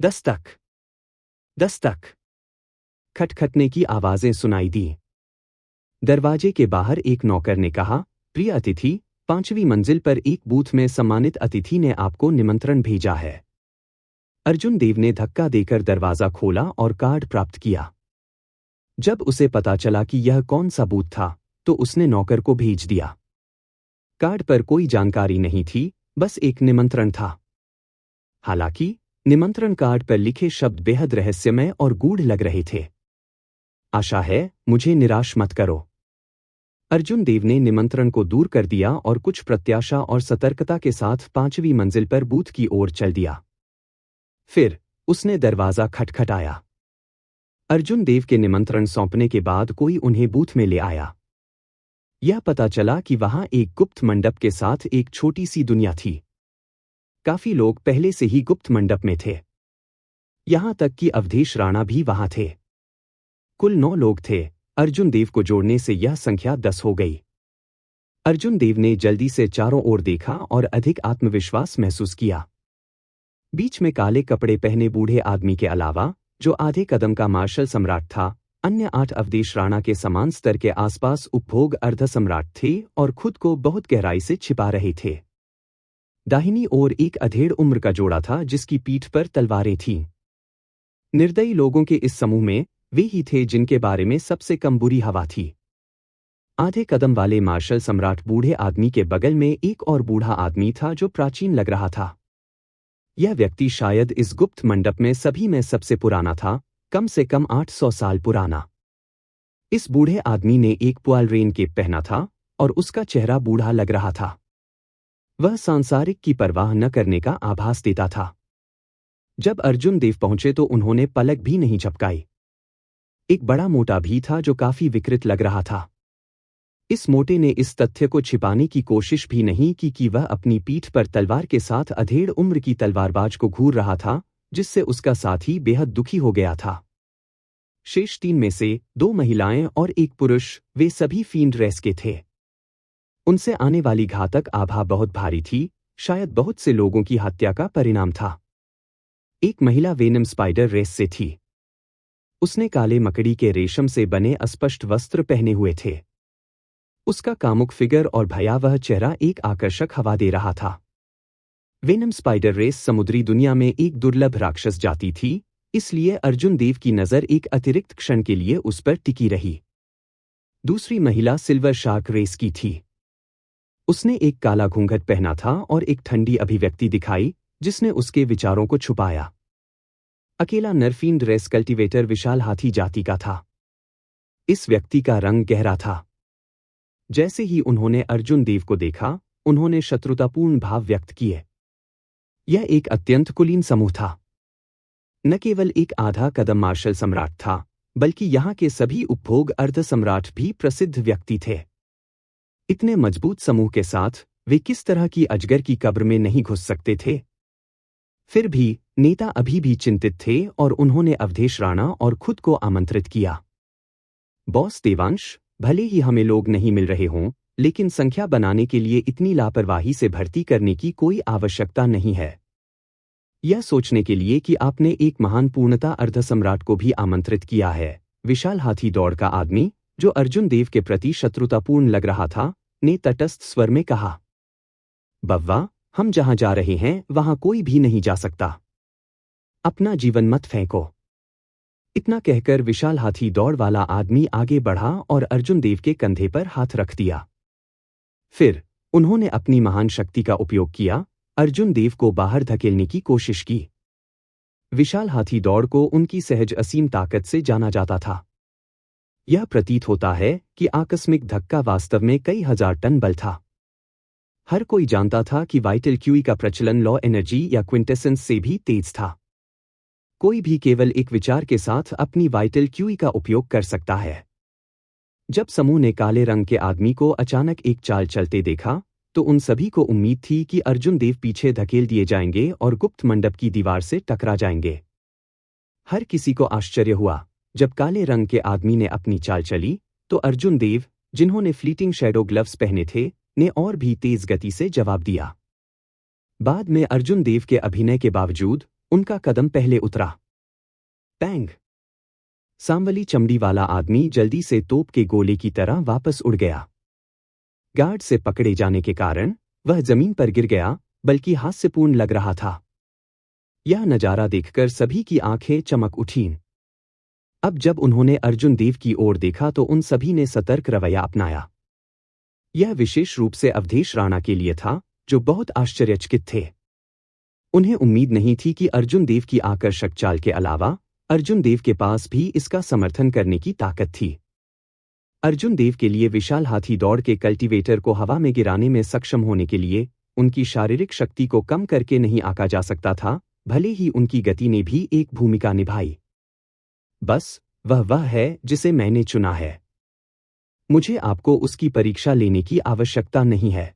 दस्तक, दस्तक। खटखटने की आवाजें सुनाई दी। दरवाजे के बाहर एक नौकर ने कहा, प्रिय अतिथि, 5वीं मंजिल पर एक बूथ में सम्मानित अतिथि ने आपको निमंत्रण भेजा है। अर्जुन देव ने धक्का देकर दरवाजा खोला और कार्ड प्राप्त किया। जब उसे पता चला कि यह कौन सा बूथ था, तो उसने नौकर को भेज दिया। कार्ड पर कोई जानकारी नहीं थी, बस एक निमंत्रण था। हालांकि निमंत्रण कार्ड पर लिखे शब्द बेहद रहस्यमय और गूढ़ लग रहे थे। आशा है, मुझे निराश मत करो। अर्जुन देव ने निमंत्रण को दूर कर दिया और कुछ प्रत्याशा और सतर्कता के साथ 5वीं मंजिल पर बूथ की ओर चल दिया। फिर उसने दरवाजा खटखटाया। अर्जुन देव के निमंत्रण सौंपने के बाद कोई उन्हें बूथ में ले आया। यह पता चला कि वहां एक गुप्त मंडप के साथ एक छोटी सी दुनिया थी। काफी लोग पहले से ही गुप्त मंडप में थे। यहां तक कि अवधेश राणा भी वहां थे। कुल 9 लोग थे। अर्जुन देव को जोड़ने से यह संख्या 10 हो गई। अर्जुन देव ने जल्दी से चारों ओर देखा और अधिक आत्मविश्वास महसूस किया। बीच में काले कपड़े पहने बूढ़े आदमी के अलावा, जो आधे कदम का मार्शल सम्राट था, अन्य 8 अवधेश राणा के समान स्तर के आसपास उपभोग अर्ध सम्राट थे और खुद को बहुत गहराई से छिपा रहे थे। दाहिनी ओर एक अधेड़ उम्र का जोड़ा था जिसकी पीठ पर तलवारें थीं। निर्दयी लोगों के इस समूह में वे ही थे जिनके बारे में सबसे कम बुरी हवा थी। आधे कदम वाले मार्शल सम्राट बूढ़े आदमी के बगल में एक और बूढ़ा आदमी था जो प्राचीन लग रहा था। यह व्यक्ति शायद इस गुप्त मंडप में सभी में सबसे पुराना था, कम से कम 800 साल पुराना। इस बूढ़े आदमी ने एक पुआल केप पहना था और उसका चेहरा बूढ़ा लग रहा था। वह सांसारिक की परवाह न करने का आभास देता था। जब अर्जुन देव पहुंचे तो उन्होंने पलक भी नहीं झपकाई। एक बड़ा मोटा भी था जो काफी विकृत लग रहा था। इस मोटे ने इस तथ्य को छिपाने की कोशिश भी नहीं की कि वह अपनी पीठ पर तलवार के साथ अधेड़ उम्र की तलवारबाज को घूर रहा था, जिससे उसका साथी बेहद दुखी हो गया था। शेष 3 में से 2 महिलाएं और एक पुरुष, वे सभी फील्ड रेस के थे। उनसे आने वाली घातक आभा बहुत भारी थी, शायद बहुत से लोगों की हत्या का परिणाम था। एक महिला वेनम स्पाइडर रेस से थी। उसने काले मकड़ी के रेशम से बने अस्पष्ट वस्त्र पहने हुए थे। उसका कामुक फिगर और भयावह चेहरा एक आकर्षक हवा दे रहा था। वेनम स्पाइडर रेस समुद्री दुनिया में एक दुर्लभ राक्षस जाति थी, इसलिए अर्जुन देव की नजर एक अतिरिक्त क्षण के लिए उस पर टिकी रही। दूसरी महिला सिल्वर शार्क रेस की थी। उसने एक काला घूंघट पहना था और एक ठंडी अभिव्यक्ति दिखाई, जिसने उसके विचारों को छुपाया। अकेला नरफील्ड रेस कल्टीवेटर विशाल हाथी जाति का था। इस व्यक्ति का रंग गहरा था। जैसे ही उन्होंने अर्जुन देव को देखा, उन्होंने शत्रुतापूर्ण भाव व्यक्त किए। यह एक अत्यंत कुलीन समूह था। न केवल एक आधा कदम मार्शल सम्राट था, बल्कि यहाँ के सभी उपभोग अर्ध सम्राट भी प्रसिद्ध व्यक्ति थे। इतने मजबूत समूह के साथ वे किस तरह की अजगर की कब्र में नहीं घुस सकते थे? फिर भी नेता अभी भी चिंतित थे और उन्होंने अवधेश राणा और खुद को आमंत्रित किया। बॉस देवांश, भले ही हमें लोग नहीं मिल रहे हों, लेकिन संख्या बनाने के लिए इतनी लापरवाही से भर्ती करने की कोई आवश्यकता नहीं है। यह सोचने के लिए कि आपने एक महान पूर्णता अर्धसम्राट को भी आमंत्रित किया है, विशाल हाथी दौड़ का आदमी, जो अर्जुन देव के प्रति शत्रुतापूर्ण लग रहा था, ने तटस्थ स्वर में कहा। बव्वा, हम जहां जा रहे हैं वहां कोई भी नहीं जा सकता। अपना जीवन मत फेंको। इतना कहकर विशाल हाथी दौड़ वाला आदमी आगे बढ़ा और अर्जुन देव के कंधे पर हाथ रख दिया। फिर उन्होंने अपनी महान शक्ति का उपयोग किया, अर्जुन देव को बाहर धकेलने की कोशिश की। विशाल हाथी दौड़ को उनकी सहज असीम ताकत से जाना जाता था। यह प्रतीत होता है कि आकस्मिक धक्का वास्तव में कई हजार टन बल था। हर कोई जानता था कि वाइटल क्यूई का प्रचलन लॉ एनर्जी या क्विंटेसेंस से भी तेज था। कोई भी केवल एक विचार के साथ अपनी वाइटल क्यूई का उपयोग कर सकता है। जब समूह ने काले रंग के आदमी को अचानक एक चाल चलते देखा, तो उन सभी को उम्मीद थी कि अर्जुन देव पीछे धकेल दिए जाएंगे और गुप्त मंडप की दीवार से टकरा जाएंगे। हर किसी को आश्चर्य हुआ जब काले रंग के आदमी ने अपनी चाल चली, तो अर्जुन देव, जिन्होंने फ्लीटिंग शैडो ग्लव्स पहने थे, ने और भी तेज गति से जवाब दिया। बाद में अर्जुन देव के अभिनय के बावजूद उनका कदम पहले उतरा। पैंग! सांवली चमड़ी वाला आदमी जल्दी से तोप के गोले की तरह वापस उड़ गया। गार्ड से पकड़े जाने के कारण वह जमीन पर गिर गया, बल्कि हास्यपूर्ण लग रहा था। यह नजारा देखकर सभी की आंखें चमक उठीं। अब जब उन्होंने अर्जुन देव की ओर देखा तो उन सभी ने सतर्क रवैया अपनाया। यह विशेष रूप से अवधेश राणा के लिए था, जो बहुत आश्चर्यचकित थे। उन्हें उम्मीद नहीं थी कि अर्जुन देव की आकर्षक चाल के अलावा अर्जुन देव के पास भी इसका समर्थन करने की ताकत थी। अर्जुन देव के लिए विशाल हाथी दौड़ के कल्टीवेटर को हवा में गिराने में सक्षम होने के लिए उनकी शारीरिक शक्ति को कम करके नहीं आंका जा सकता था, भले ही उनकी गति ने भी एक भूमिका निभाई। बस वह है जिसे मैंने चुना है। मुझे आपको उसकी परीक्षा लेने की आवश्यकता नहीं है।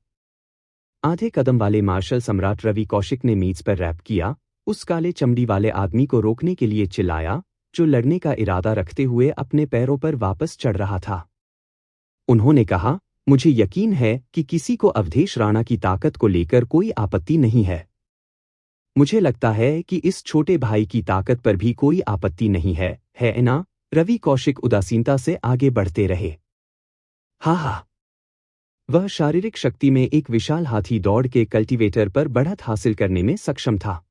आधे कदम वाले मार्शल सम्राट रवि कौशिक ने मेज पर रैप किया, उस काले चमड़ी वाले आदमी को रोकने के लिए चिल्लाया, जो लड़ने का इरादा रखते हुए अपने पैरों पर वापस चढ़ रहा था। उन्होंने कहा, मुझे यकीन है कि किसी को अवधेश राणा की ताकत को लेकर कोई आपत्ति नहीं है। मुझे लगता है कि इस छोटे भाई की ताकत पर भी कोई आपत्ति नहीं है ना? रवि कौशिक उदासीनता से आगे बढ़ते रहे। हा। वह शारीरिक शक्ति में एक विशाल हाथी दौड़ के कल्टीवेटर पर बढ़त हासिल करने में सक्षम था।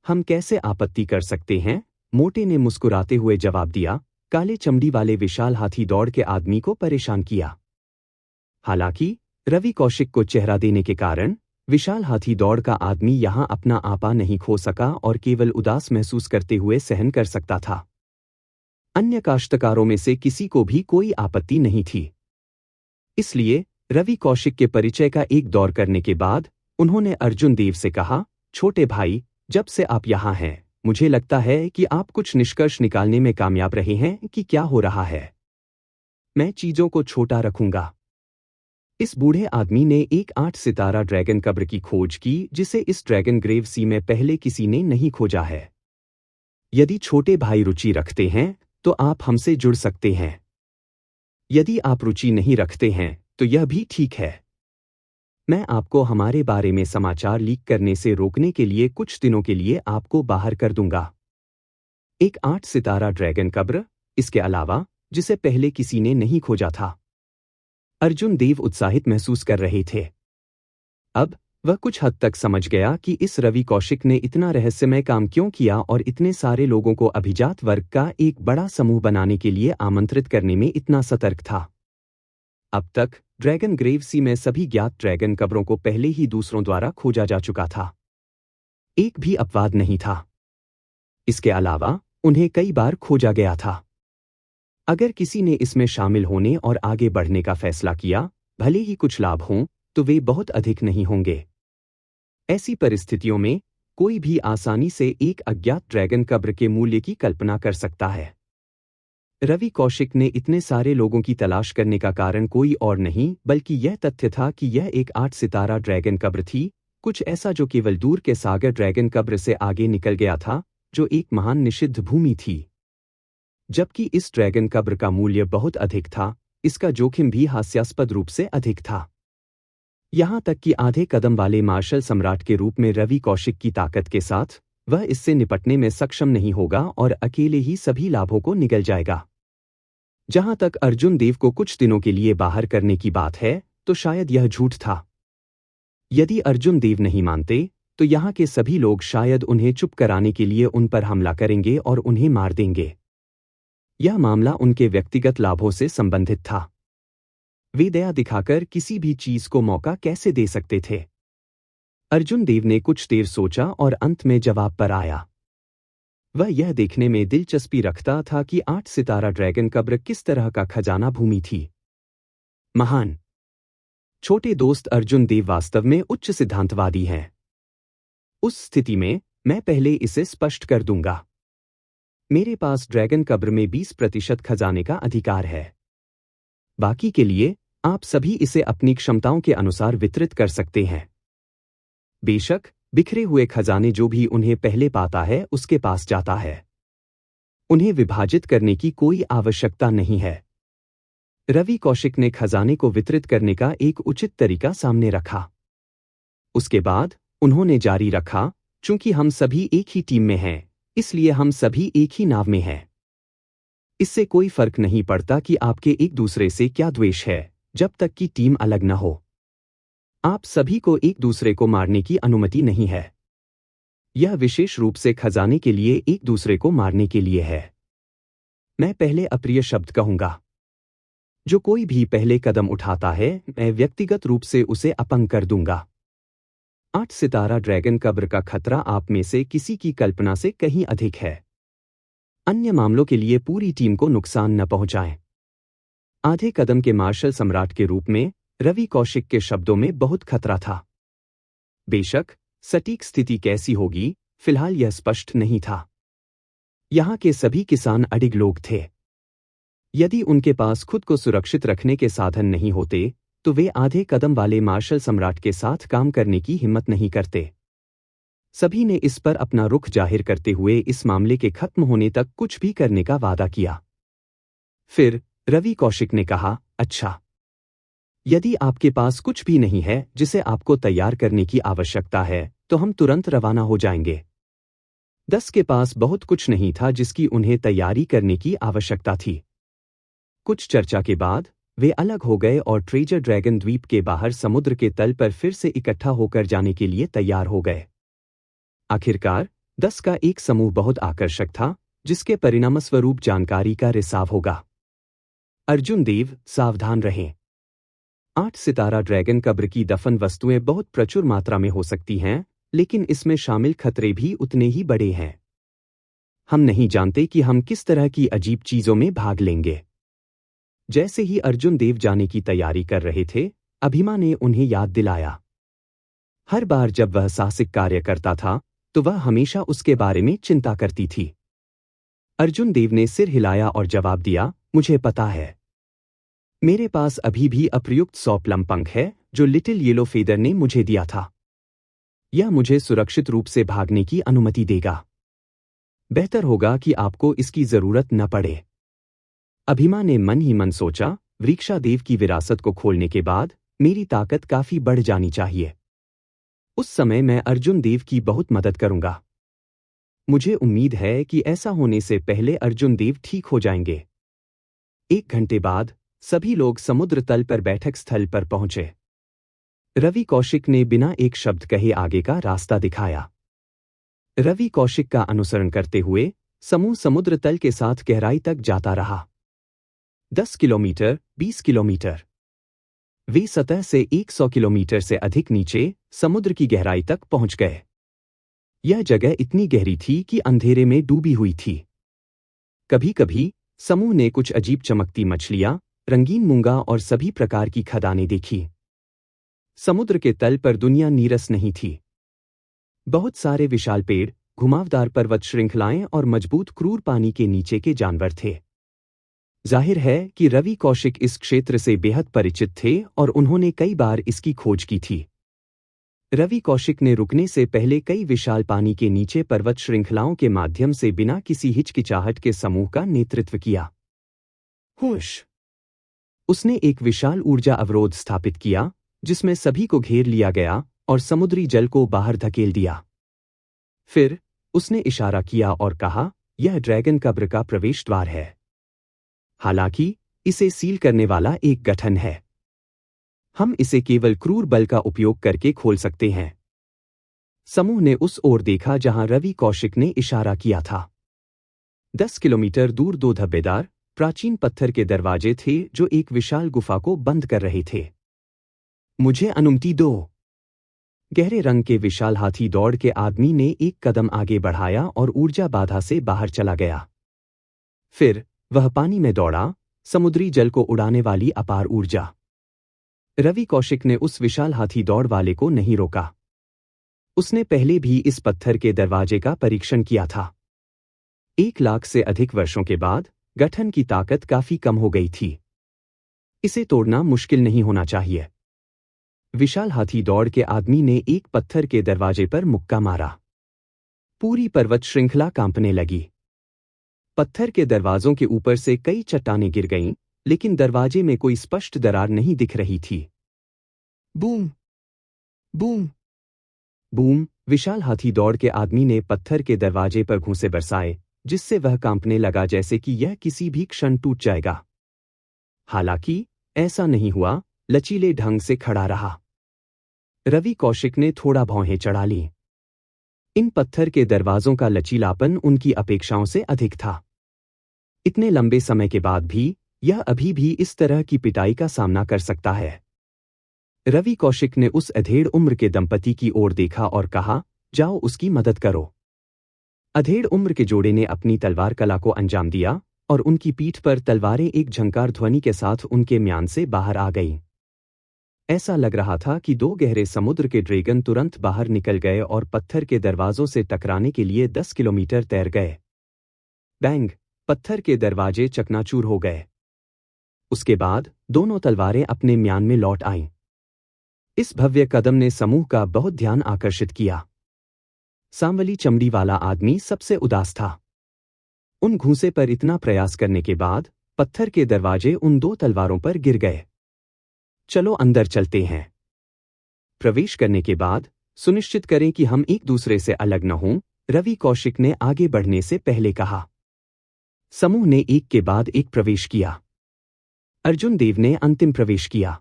हम कैसे आपत्ति कर सकते हैं? मोटे ने मुस्कुराते हुए जवाब दिया, काले चमड़ी वाले विशाल हाथी दौड़ के आदमी को परेशान किया। हालांकि रवि कौशिक को चेहरा देने के कारण विशाल हाथी दौड़ का आदमी यहां अपना आपा नहीं खो सका और केवल उदास महसूस करते हुए सहन कर सकता था। अन्य काश्तकारों में से किसी को भी कोई आपत्ति नहीं थी। इसलिए रवि कौशिक के परिचय का एक दौर करने के बाद उन्होंने अर्जुन देव से कहा, छोटे भाई, जब से आप यहाँ हैं, मुझे लगता है कि आप कुछ निष्कर्ष निकालने में कामयाब रहे हैं कि क्या हो रहा है। मैं चीजों को छोटा रखूंगा। इस बूढ़े आदमी ने एक 8 सितारा ड्रैगन कब्र की खोज की, जिसे इस ड्रैगन ग्रेव सी में पहले किसी ने नहीं खोजा है। यदि छोटे भाई रुचि रखते हैं तो आप हमसे जुड़ सकते हैं। यदि आप रुचि नहीं रखते हैं तो यह भी ठीक है। मैं आपको हमारे बारे में समाचार लीक करने से रोकने के लिए कुछ दिनों के लिए आपको बाहर कर दूंगा। एक 8 सितारा ड्रैगन कब्र, इसके अलावा, जिसे पहले किसी ने नहीं खोजा था। अर्जुन देव उत्साहित महसूस कर रहे थे। अब वह कुछ हद तक समझ गया कि इस रवि कौशिक ने इतना रहस्यमय काम क्यों किया और इतने सारे लोगों को अभिजात वर्ग का एक बड़ा समूह बनाने के लिए आमंत्रित करने में इतना सतर्क था। अब तक ड्रैगन ग्रेव सी में सभी ज्ञात ड्रैगन कब्रों को पहले ही दूसरों द्वारा खोजा जा चुका था। एक भी अपवाद नहीं था। इसके अलावा उन्हें कई बार खोजा गया था। अगर किसी ने इसमें शामिल होने और आगे बढ़ने का फैसला किया, भले ही कुछ लाभ हों, तो वे बहुत अधिक नहीं होंगे। ऐसी परिस्थितियों में कोई भी आसानी से एक अज्ञात ड्रैगन कब्र के मूल्य की कल्पना कर सकता है। रवि कौशिक ने इतने सारे लोगों की तलाश करने का कारण कोई और नहीं बल्कि यह तथ्य था कि यह एक 8 सितारा ड्रैगन कब्र थी, कुछ ऐसा जो केवल दूर के सागर ड्रैगन कब्र से आगे निकल गया था, जो एक महान निषिद्ध भूमि थी। जबकि इस ड्रैगन कब्र का मूल्य बहुत अधिक था, इसका जोखिम भी हास्यास्पद रूप से अधिक था। यहां तक कि आधे कदम वाले मार्शल सम्राट के रूप में रवि कौशिक की ताकत के साथ वह इससे निपटने में सक्षम नहीं होगा और अकेले ही सभी लाभों को निगल जाएगा। जहां तक अर्जुन देव को कुछ दिनों के लिए बाहर करने की बात है, तो शायद यह झूठ था। यदि अर्जुन देव नहीं मानते, तो यहाँ के सभी लोग शायद उन्हें चुप कराने के लिए उन पर हमला करेंगे और उन्हें मार देंगे। यह मामला उनके व्यक्तिगत लाभों से संबंधित था। वे दया दिखाकर किसी भी चीज को मौका कैसे दे सकते थे? अर्जुन देव ने कुछ देर सोचा और अंत में जवाब पर आया। वह यह देखने में दिलचस्पी रखता था कि 8 सितारा ड्रैगन कब्र किस तरह का खजाना भूमि थी। महान छोटे दोस्त अर्जुन देव वास्तव में उच्च सिद्धांतवादी हैं। उस स्थिति में मैं पहले इसे स्पष्ट कर दूंगा। मेरे पास ड्रैगन कब्र में 20% खजाने का अधिकार है। बाकी के लिए आप सभी इसे अपनी क्षमताओं के अनुसार वितरित कर सकते हैं। बेशक बिखरे हुए खजाने जो भी उन्हें पहले पाता है उसके पास जाता है। उन्हें विभाजित करने की कोई आवश्यकता नहीं है। रवि कौशिक ने खजाने को वितरित करने का एक उचित तरीका सामने रखा। उसके बाद उन्होंने जारी रखा, चूंकि हम सभी एक ही टीम में हैं, इसलिए हम सभी एक ही नाव में हैं। इससे कोई फर्क नहीं पड़ता कि आपके एक दूसरे से क्या द्वेष है, जब तक कि टीम अलग न हो। आप सभी को एक दूसरे को मारने की अनुमति नहीं है। यह विशेष रूप से खजाने के लिए एक दूसरे को मारने के लिए है। मैं पहले अप्रिय शब्द कहूंगा। जो कोई भी पहले कदम उठाता है, मैं व्यक्तिगत रूप से उसे अपंग कर दूंगा। 8 सितारा ड्रैगन कब्र का खतरा आप में से किसी की कल्पना से कहीं अधिक है। अन्य मामलों के लिए पूरी टीम को नुकसान न पहुंचाएं। आधे कदम के मार्शल सम्राट के रूप में रवि कौशिक के शब्दों में बहुत खतरा था। बेशक सटीक स्थिति कैसी होगी, फिलहाल यह स्पष्ट नहीं था। यहां के सभी किसान अडिग लोग थे। यदि उनके पास खुद को सुरक्षित रखने के साधन नहीं होते, तो वे आधे कदम वाले मार्शल सम्राट के साथ काम करने की हिम्मत नहीं करते। सभी ने इस पर अपना रुख जाहिर करते हुए इस मामले के खत्म होने तक कुछ भी करने का वादा किया। फिर रवि कौशिक ने कहा, अच्छा, यदि आपके पास कुछ भी नहीं है जिसे आपको तैयार करने की आवश्यकता है, तो हम तुरंत रवाना हो जाएंगे। 10 के पास बहुत कुछ नहीं था जिसकी उन्हें तैयारी करने की आवश्यकता थी। कुछ चर्चा के बाद वे अलग हो गए और ट्रेजर ड्रैगन द्वीप के बाहर समुद्र के तल पर फिर से इकट्ठा होकर जाने के लिए तैयार हो गए। आखिरकार 10 का एक समूह बहुत आकर्षक था, जिसके परिणामस्वरूप जानकारी का रिसाव होगा। अर्जुन देव, सावधान रहें। 8 सितारा ड्रैगन कब्र की दफन वस्तुएं बहुत प्रचुर मात्रा में हो सकती हैं, लेकिन इसमें शामिल खतरे भी उतने ही बड़े हैं। हम नहीं जानते कि हम किस तरह की अजीब चीजों में भाग लेंगे। जैसे ही अर्जुन देव जाने की तैयारी कर रहे थे, अभिमा ने उन्हें याद दिलाया। हर बार जब वह साहसिक कार्य करता था, तो वह हमेशा उसके बारे में चिंता करती थी। अर्जुन देव ने सिर हिलाया और जवाब दिया, मुझे पता है। मेरे पास अभी भी अप्रयुक्त 100 प्लम पंख है, जो लिटिल येलो फेदर ने मुझे दिया था। यह मुझे सुरक्षित रूप से भागने की अनुमति देगा। बेहतर होगा कि आपको इसकी जरूरत न पड़े। अभिमा ने मन ही मन सोचा, वृक्षादेव की विरासत को खोलने के बाद मेरी ताकत काफी बढ़ जानी चाहिए। उस समय मैं अर्जुन देव की बहुत मदद करूंगा। मुझे उम्मीद है कि ऐसा होने से पहले अर्जुन देव ठीक हो जाएंगे। 1 घंटे बाद सभी लोग समुद्र तल पर बैठक स्थल पर पहुंचे। रवि कौशिक ने बिना एक शब्द कहे आगे का रास्ता दिखाया। रवि कौशिक का अनुसरण करते हुए समूह समुद्र तल के साथ गहराई तक जाता रहा। 10 किलोमीटर, 20 किलोमीटर। वे सतह से 100 किलोमीटर से अधिक नीचे समुद्र की गहराई तक पहुंच गए। यह जगह इतनी गहरी थी कि अंधेरे में डूबी हुई थी। कभी-कभी समूह ने कुछ अजीब चमकती मछलियां, रंगीन मूंगा और सभी प्रकार की खदानें देखी। समुद्र के तल पर दुनिया नीरस नहीं थी। बहुत सारे विशाल पेड़, घुमावदार पर्वत श्रृंखलाएं और मजबूत क्रूर पानी के नीचे के जानवर थे। जाहिर है कि रवि कौशिक इस क्षेत्र से बेहद परिचित थे और उन्होंने कई बार इसकी खोज की थी। रवि कौशिक ने रुकने से पहले कई विशाल पानी के नीचे पर्वत श्रृंखलाओं के माध्यम से बिना किसी हिचकिचाहट के समूह का नेतृत्व किया। हुश! उसने एक विशाल ऊर्जा अवरोध स्थापित किया, जिसमें सभी को घेर लिया गया और समुद्री जल को बाहर धकेल दिया। फिर उसने इशारा किया और कहा, यह ड्रैगन कब्र का प्रवेश द्वार है। हालांकि इसे सील करने वाला एक गठन है। हम इसे केवल क्रूर बल का उपयोग करके खोल सकते हैं। समूह ने उस ओर देखा जहां रवि कौशिक ने इशारा किया था। 10 किलोमीटर दूर 2 धब्बेदार, प्राचीन पत्थर के दरवाजे थे जो एक विशाल गुफा को बंद कर रहे थे। मुझे अनुमति दो। गहरे रंग के विशाल हाथी दौड़ के आदमी ने एक कदम आगे बढ़ाया और ऊर्जा बाधा से बाहर चला गया। फिर वह पानी में दौड़ा, समुद्री जल को उड़ाने वाली अपार ऊर्जा। रवि कौशिक ने उस विशाल हाथी दौड़ वाले को नहीं रोका। उसने पहले भी इस पत्थर के दरवाजे का परीक्षण किया था। 1 लाख से अधिक वर्षों के बाद गठन की ताकत काफी कम हो गई थी। इसे तोड़ना मुश्किल नहीं होना चाहिए। विशाल हाथी दौड़ के आदमी ने एक पत्थर के दरवाजे पर मुक्का मारा। पूरी पर्वत श्रृंखला कांपने लगी। पत्थर के दरवाजों के ऊपर से कई चट्टानें गिर गईं, लेकिन दरवाजे में कोई स्पष्ट दरार नहीं दिख रही थी। बूम! बूम! बूम! विशाल हाथी दौड़ के आदमी ने पत्थर के दरवाजे पर घूंसे बरसाए, जिससे वह कांपने लगा जैसे कि यह किसी भी क्षण टूट जाएगा। हालांकि ऐसा नहीं हुआ, लचीले ढंग से खड़ा रहा। रवि कौशिक ने थोड़ा भौहें चढ़ा ली। इन पत्थर के दरवाजों का लचीलापन उनकी अपेक्षाओं से अधिक था। इतने लंबे समय के बाद भी यह अभी भी इस तरह की पिटाई का सामना कर सकता है। रवि कौशिक ने उस अधेड़ उम्र के दंपति की ओर देखा और कहा, जाओ उसकी मदद करो। अधेड़ उम्र के जोड़े ने अपनी तलवार कला को अंजाम दिया और उनकी पीठ पर तलवारें एक झंकार ध्वनि के साथ उनके म्यान से बाहर आ गईं। ऐसा लग रहा था कि दो गहरे समुद्र के ड्रैगन तुरंत बाहर निकल गए और पत्थर के दरवाजों से टकराने के लिए 10 किलोमीटर तैर गए। बैंग! पत्थर के दरवाजे चकनाचूर हो गए। उसके बाद दोनों तलवारें अपने म्यान में लौट आईं। इस भव्य कदम ने समूह का बहुत ध्यान आकर्षित किया। सांवली चमड़ी वाला आदमी सबसे उदास था। उन घूंसे पर इतना प्रयास करने के बाद पत्थर के दरवाजे उन दो तलवारों पर गिर गए। चलो अंदर चलते हैं। प्रवेश करने के बाद सुनिश्चित करें कि हम एक दूसरे से अलग न हों, रवि कौशिक ने आगे बढ़ने से पहले कहा। समूह ने एक के बाद एक प्रवेश किया। अर्जुन देव ने अंतिम प्रवेश किया।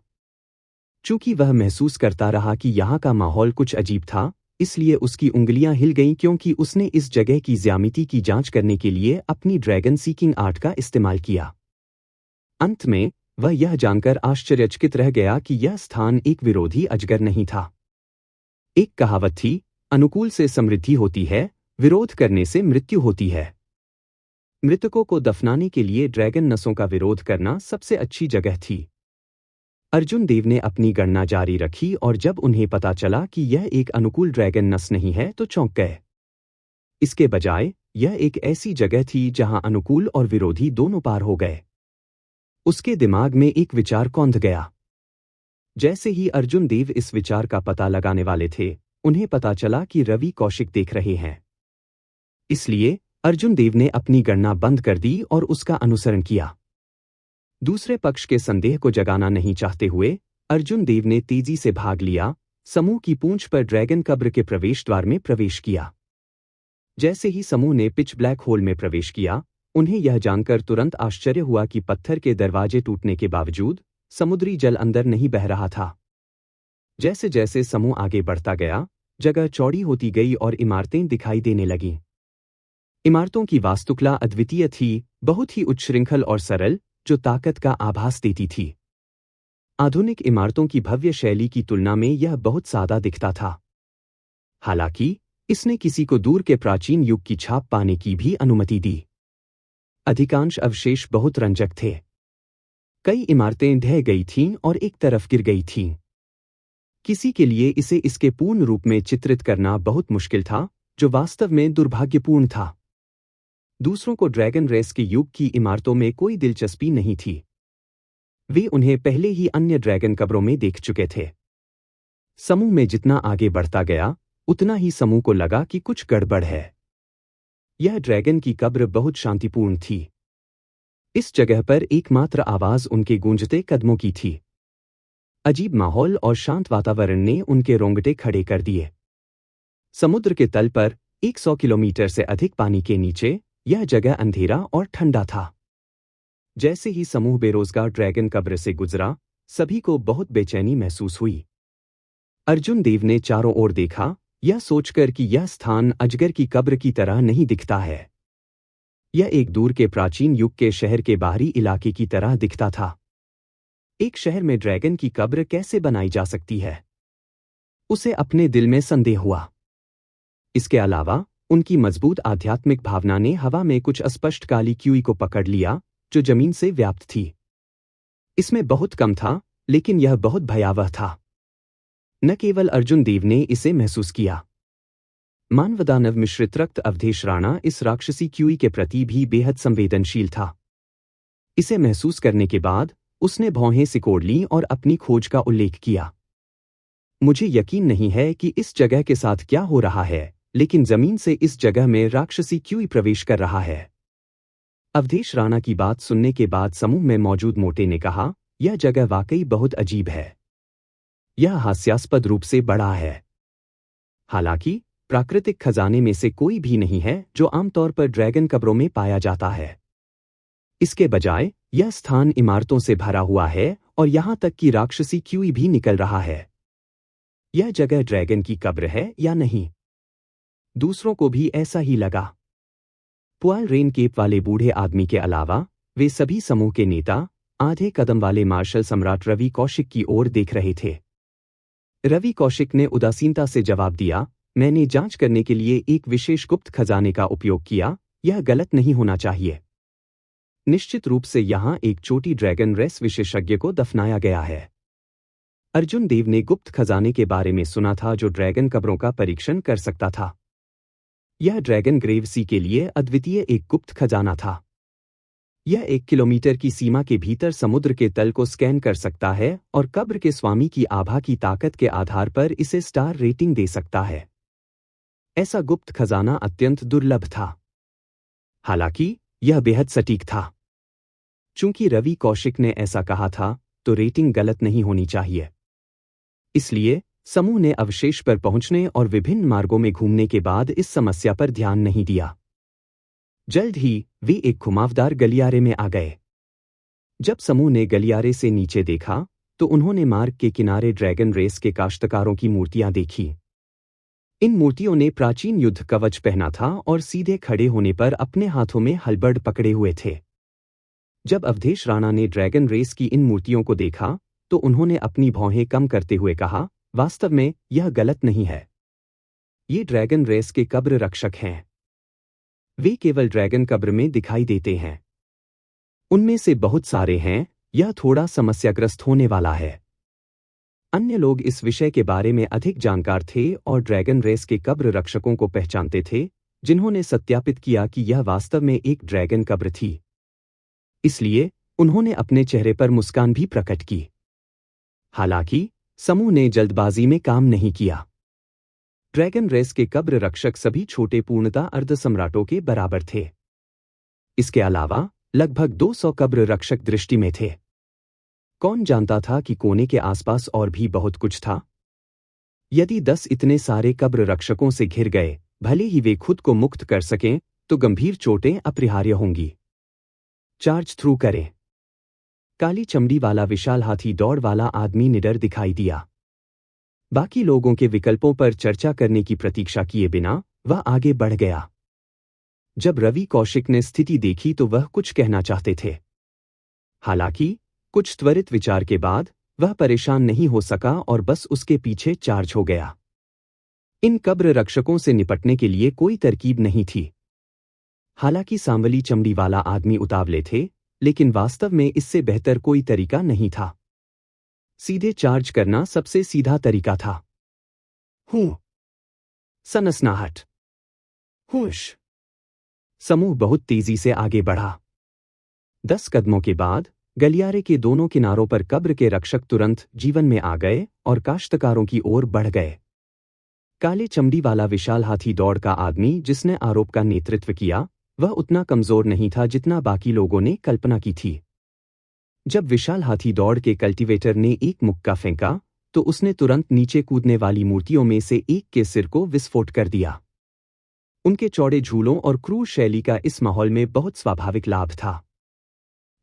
चूंकि वह महसूस करता रहा कि यहाँ का माहौल कुछ अजीब था, इसलिए उसकी उंगलियां हिल गईं क्योंकि उसने इस जगह की ज्यामिति की जांच करने के लिए अपनी ड्रैगन सीकिंग आर्ट का इस्तेमाल किया। अंत में वह यह जानकर आश्चर्यचकित रह गया कि यह स्थान एक विरोधी अजगर नहीं था। एक कहावत थी, अनुकूल से समृद्धि होती है, विरोध करने से मृत्यु होती है। मृतकों को दफनाने के लिए ड्रैगन नसों का विरोध करना सबसे अच्छी जगह थी। अर्जुन देव ने अपनी गणना जारी रखी और जब उन्हें पता चला कि यह एक अनुकूल ड्रैगन नस नहीं है तो चौंक गए। इसके बजाय यह एक ऐसी जगह थी जहां अनुकूल और विरोधी दोनों पार हो गए। उसके दिमाग में एक विचार कौंध गया। जैसे ही अर्जुन देव इस विचार का पता लगाने वाले थे, उन्हें पता चला कि रवि कौशिक देख रहे हैं। इसलिए अर्जुन देव ने अपनी गणना बंद कर दी और उसका अनुसरण किया। दूसरे पक्ष के संदेह को जगाना नहीं चाहते हुए अर्जुन देव ने तेजी से भाग लिया, समूह की पूंछ पर ड्रैगन कब्र के प्रवेश द्वार में प्रवेश किया। जैसे ही समूह ने पिच ब्लैक होल में प्रवेश किया, उन्हें यह जानकर तुरंत आश्चर्य हुआ कि पत्थर के दरवाजे टूटने के बावजूद समुद्री जल अंदर नहीं बह रहा था। जैसे जैसे समूह आगे बढ़ता गया, जगह चौड़ी होती गई और इमारतें दिखाई देने लगीं। इमारतों की वास्तुकला अद्वितीय थी, बहुत ही उच्चश्रृंखल और सरल, जो ताकत का आभास देती थी। आधुनिक इमारतों की भव्य शैली की तुलना में यह बहुत सादा दिखता था। हालांकि इसने किसी को दूर के प्राचीन युग की छाप पाने की भी अनुमति दी। अधिकांश अवशेष बहुत रंजक थे। कई इमारतें ढह गई थीं और एक तरफ गिर गई थीं। किसी के लिए इसे इसके पूर्ण रूप में चित्रित करना बहुत मुश्किल था, जो वास्तव में दुर्भाग्यपूर्ण था। दूसरों को ड्रैगन रेस के युग की इमारतों में कोई दिलचस्पी नहीं थी। वे उन्हें पहले ही अन्य ड्रैगन कब्रों में देख चुके थे। समूह में जितना आगे बढ़ता गया, उतना ही समूह को लगा कि कुछ गड़बड़ है। यह ड्रैगन की कब्र बहुत शांतिपूर्ण थी। इस जगह पर एकमात्र आवाज उनके गूंजते कदमों की थी। अजीब माहौल और शांत वातावरण ने उनके रोंगटे खड़े कर दिए। समुद्र के तल पर 100 किलोमीटर से अधिक पानी के नीचे यह जगह अंधेरा और ठंडा था। जैसे ही समूह बेरोजगार ड्रैगन कब्र से गुजरा, सभी को बहुत बेचैनी महसूस हुई। अर्जुन देव ने चारों ओर देखा, यह सोचकर कि यह स्थान अजगर की कब्र की तरह नहीं दिखता है। यह एक दूर के प्राचीन युग के शहर के बाहरी इलाके की तरह दिखता था। एक शहर में ड्रैगन की कब्र कैसे बनाई जा सकती है? उसे अपने दिल में संदेह हुआ। इसके अलावा उनकी मजबूत आध्यात्मिक भावना ने हवा में कुछ अस्पष्ट काली क्यूई को पकड़ लिया, जो जमीन से व्याप्त थी। इसमें बहुत कम था, लेकिन यह बहुत भयावह था। न केवल अर्जुन देव ने इसे महसूस किया। मानवदानव मिश्रित रक्त अवधेश राणा इस राक्षसी क्यूई के प्रति भी बेहद संवेदनशील था। इसे महसूस करने के बाद उसने भौहें सिकोड़ लीं और अपनी खोज का उल्लेख किया। मुझे यकीन नहीं है कि इस जगह के साथ क्या हो रहा है, लेकिन जमीन से इस जगह में राक्षसी क्यूई प्रवेश कर रहा है। अवधेश राणा की बात सुनने के बाद समूह में मौजूद मोटे ने कहा, यह जगह वाकई बहुत अजीब है। यह हास्यास्पद रूप से बड़ा है। हालांकि प्राकृतिक खजाने में से कोई भी नहीं है जो आमतौर पर ड्रैगन कब्रों में पाया जाता है। इसके बजाय यह स्थान इमारतों से भरा हुआ है और यहां तक कि राक्षसी क्यूई भी निकल रहा है। यह जगह ड्रैगन की कब्र है या नहीं? दूसरों को भी ऐसा ही लगा। पुआल रेन केप वाले बूढ़े आदमी के अलावा वे सभी समूह के नेता आधे कदम वाले मार्शल सम्राट रवि कौशिक की ओर देख रहे थे। रवि कौशिक ने उदासीनता से जवाब दिया, मैंने जांच करने के लिए एक विशेष गुप्त खजाने का उपयोग किया, यह गलत नहीं होना चाहिए। निश्चित रूप से यहां एक चोटी ड्रैगन रेस विशेषज्ञ को दफनाया गया है। अर्जुन देव ने गुप्त खजाने के बारे में सुना था जो ड्रैगन कब्रों का परीक्षण कर सकता था। यह ड्रैगन ग्रेव सी के लिए अद्वितीय एक गुप्त खजाना था। यह 1 किलोमीटर की सीमा के भीतर समुद्र के तल को स्कैन कर सकता है और कब्र के स्वामी की आभा की ताकत के आधार पर इसे स्टार रेटिंग दे सकता है। ऐसा गुप्त खजाना अत्यंत दुर्लभ था। हालांकि यह बेहद सटीक था। चूंकि रवि कौशिक ने ऐसा कहा था, तो रेटिंग गलत नहीं होनी चाहिए। इसलिए समूह ने अवशेष पर पहुंचने और विभिन्न मार्गों में घूमने के बाद इस समस्या पर ध्यान नहीं दिया। जल्द ही वे एक घुमावदार गलियारे में आ गए। जब समूह ने गलियारे से नीचे देखा तो उन्होंने मार्ग के किनारे ड्रैगन रेस के काश्तकारों की मूर्तियां देखी। इन मूर्तियों ने प्राचीन युद्ध कवच पहना था और सीधे खड़े होने पर अपने हाथों में हलबर्ड पकड़े हुए थे। जब अवधेश राणा ने ड्रैगन रेस की इन मूर्तियों को देखा तो उन्होंने अपनी भौहें कम करते हुए कहा, वास्तव में यह गलत नहीं है। ये ड्रैगन रेस के कब्र रक्षक हैं। वे केवल ड्रैगन कब्र में दिखाई देते हैं। उनमें से बहुत सारे हैं, यह थोड़ा समस्याग्रस्त होने वाला है। अन्य लोग इस विषय के बारे में अधिक जानकार थे और ड्रैगन रेस के कब्र रक्षकों को पहचानते थे, जिन्होंने सत्यापित किया कि यह वास्तव में एक ड्रैगन कब्र थी। इसलिए उन्होंने अपने चेहरे पर मुस्कान भी प्रकट की। हालांकि समूह ने जल्दबाजी में काम नहीं किया। ड्रैगन रेस के कब्र रक्षक सभी छोटे पूर्णता अर्धसम्राटों के बराबर थे। इसके अलावा लगभग 200 कब्र रक्षक दृष्टि में थे। कौन जानता था कि कोने के आसपास और भी बहुत कुछ था? यदि 10 इतने सारे कब्र रक्षकों से घिर गए, भले ही वे खुद को मुक्त कर सकें, तो गंभीर चोटें अपरिहार्य होंगी। चार्ज थ्रू करें। काली चमड़ी वाला विशाल हाथी दौड़ वाला आदमी निडर दिखाई दिया। बाकी लोगों के विकल्पों पर चर्चा करने की प्रतीक्षा किए बिना वह आगे बढ़ गया। जब रवि कौशिक ने स्थिति देखी तो वह कुछ कहना चाहते थे। हालांकि कुछ त्वरित विचार के बाद वह परेशान नहीं हो सका और बस उसके पीछे चार्ज हो गया। इन कब्र रक्षकों से निपटने के लिए कोई तरकीब नहीं थी। हालांकि सांवली चमड़ी वाला आदमी उतावले थे, लेकिन वास्तव में इससे बेहतर कोई तरीका नहीं था। सीधे चार्ज करना सबसे सीधा तरीका था। सनसनाहट। हुश। समूह बहुत तेजी से आगे बढ़ा। 10 कदमों के बाद गलियारे के दोनों किनारों पर कब्र के रक्षक तुरंत जीवन में आ गए और काश्तकारों की ओर बढ़ गए। काले चमड़ी वाला विशाल हाथी दौड़ का आदमी जिसने आरोप का नेतृत्व किया, वह उतना कमजोर नहीं था जितना बाकी लोगों ने कल्पना की थी। जब विशाल हाथी दौड़ के कल्टीवेटर ने एक मुक्का फेंका तो उसने तुरंत नीचे कूदने वाली मूर्तियों में से एक के सिर को विस्फोट कर दिया। उनके चौड़े झूलों और क्रूर शैली का इस माहौल में बहुत स्वाभाविक लाभ था।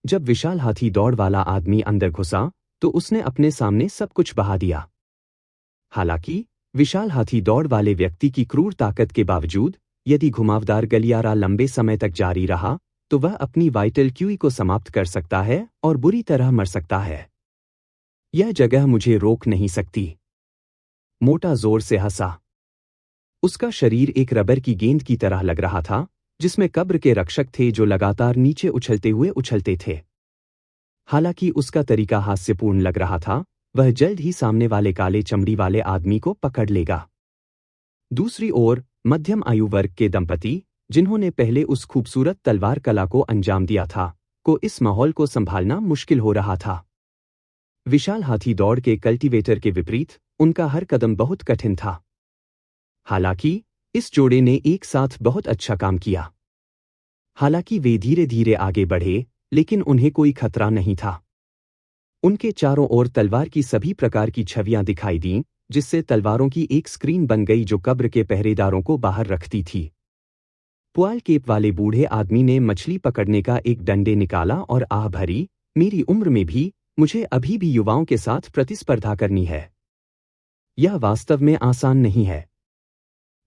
जब विशाल हाथी दौड़ वाला आदमी अंदर घुसा तो उसने अपने सामने सब कुछ बहा दिया। हालांकि विशाल हाथी दौड़ वाले व्यक्ति की क्रूर ताकत के बावजूद यदि घुमावदार गलियारा लंबे समय तक जारी रहा तो वह अपनी वाइटल क्यूई को समाप्त कर सकता है और बुरी तरह मर सकता है। यह जगह मुझे रोक नहीं सकती। मोटा जोर से हंसा। उसका शरीर एक रबर की गेंद की तरह लग रहा था, जिसमें कब्र के रक्षक थे जो लगातार नीचे उछलते हुए उछलते थे। हालांकि उसका तरीका हास्यपूर्ण लग रहा था, वह जल्द ही सामने वाले काले चमड़ी वाले आदमी को पकड़ लेगा। दूसरी ओर मध्यम आयु वर्ग के दंपति, जिन्होंने पहले उस खूबसूरत तलवार कला को अंजाम दिया था, को इस माहौल को संभालना मुश्किल हो रहा था। विशाल हाथी दौड़ के कल्टीवेटर के विपरीत उनका हर कदम बहुत कठिन था। हालांकि इस जोड़े ने एक साथ बहुत अच्छा काम किया। हालांकि वे धीरे धीरे आगे बढ़े, लेकिन उन्हें कोई खतरा नहीं था। उनके चारों ओर तलवार की सभी प्रकार की छवियां दिखाई दीं, जिससे तलवारों की एक स्क्रीन बन गई जो कब्र के पहरेदारों को बाहर रखती थी। पुआल केप वाले बूढ़े आदमी ने मछली पकड़ने का एक डंडे निकाला और आह भरी, मेरी उम्र में भी मुझे अभी भी युवाओं के साथ प्रतिस्पर्धा करनी है। यह वास्तव में आसान नहीं है।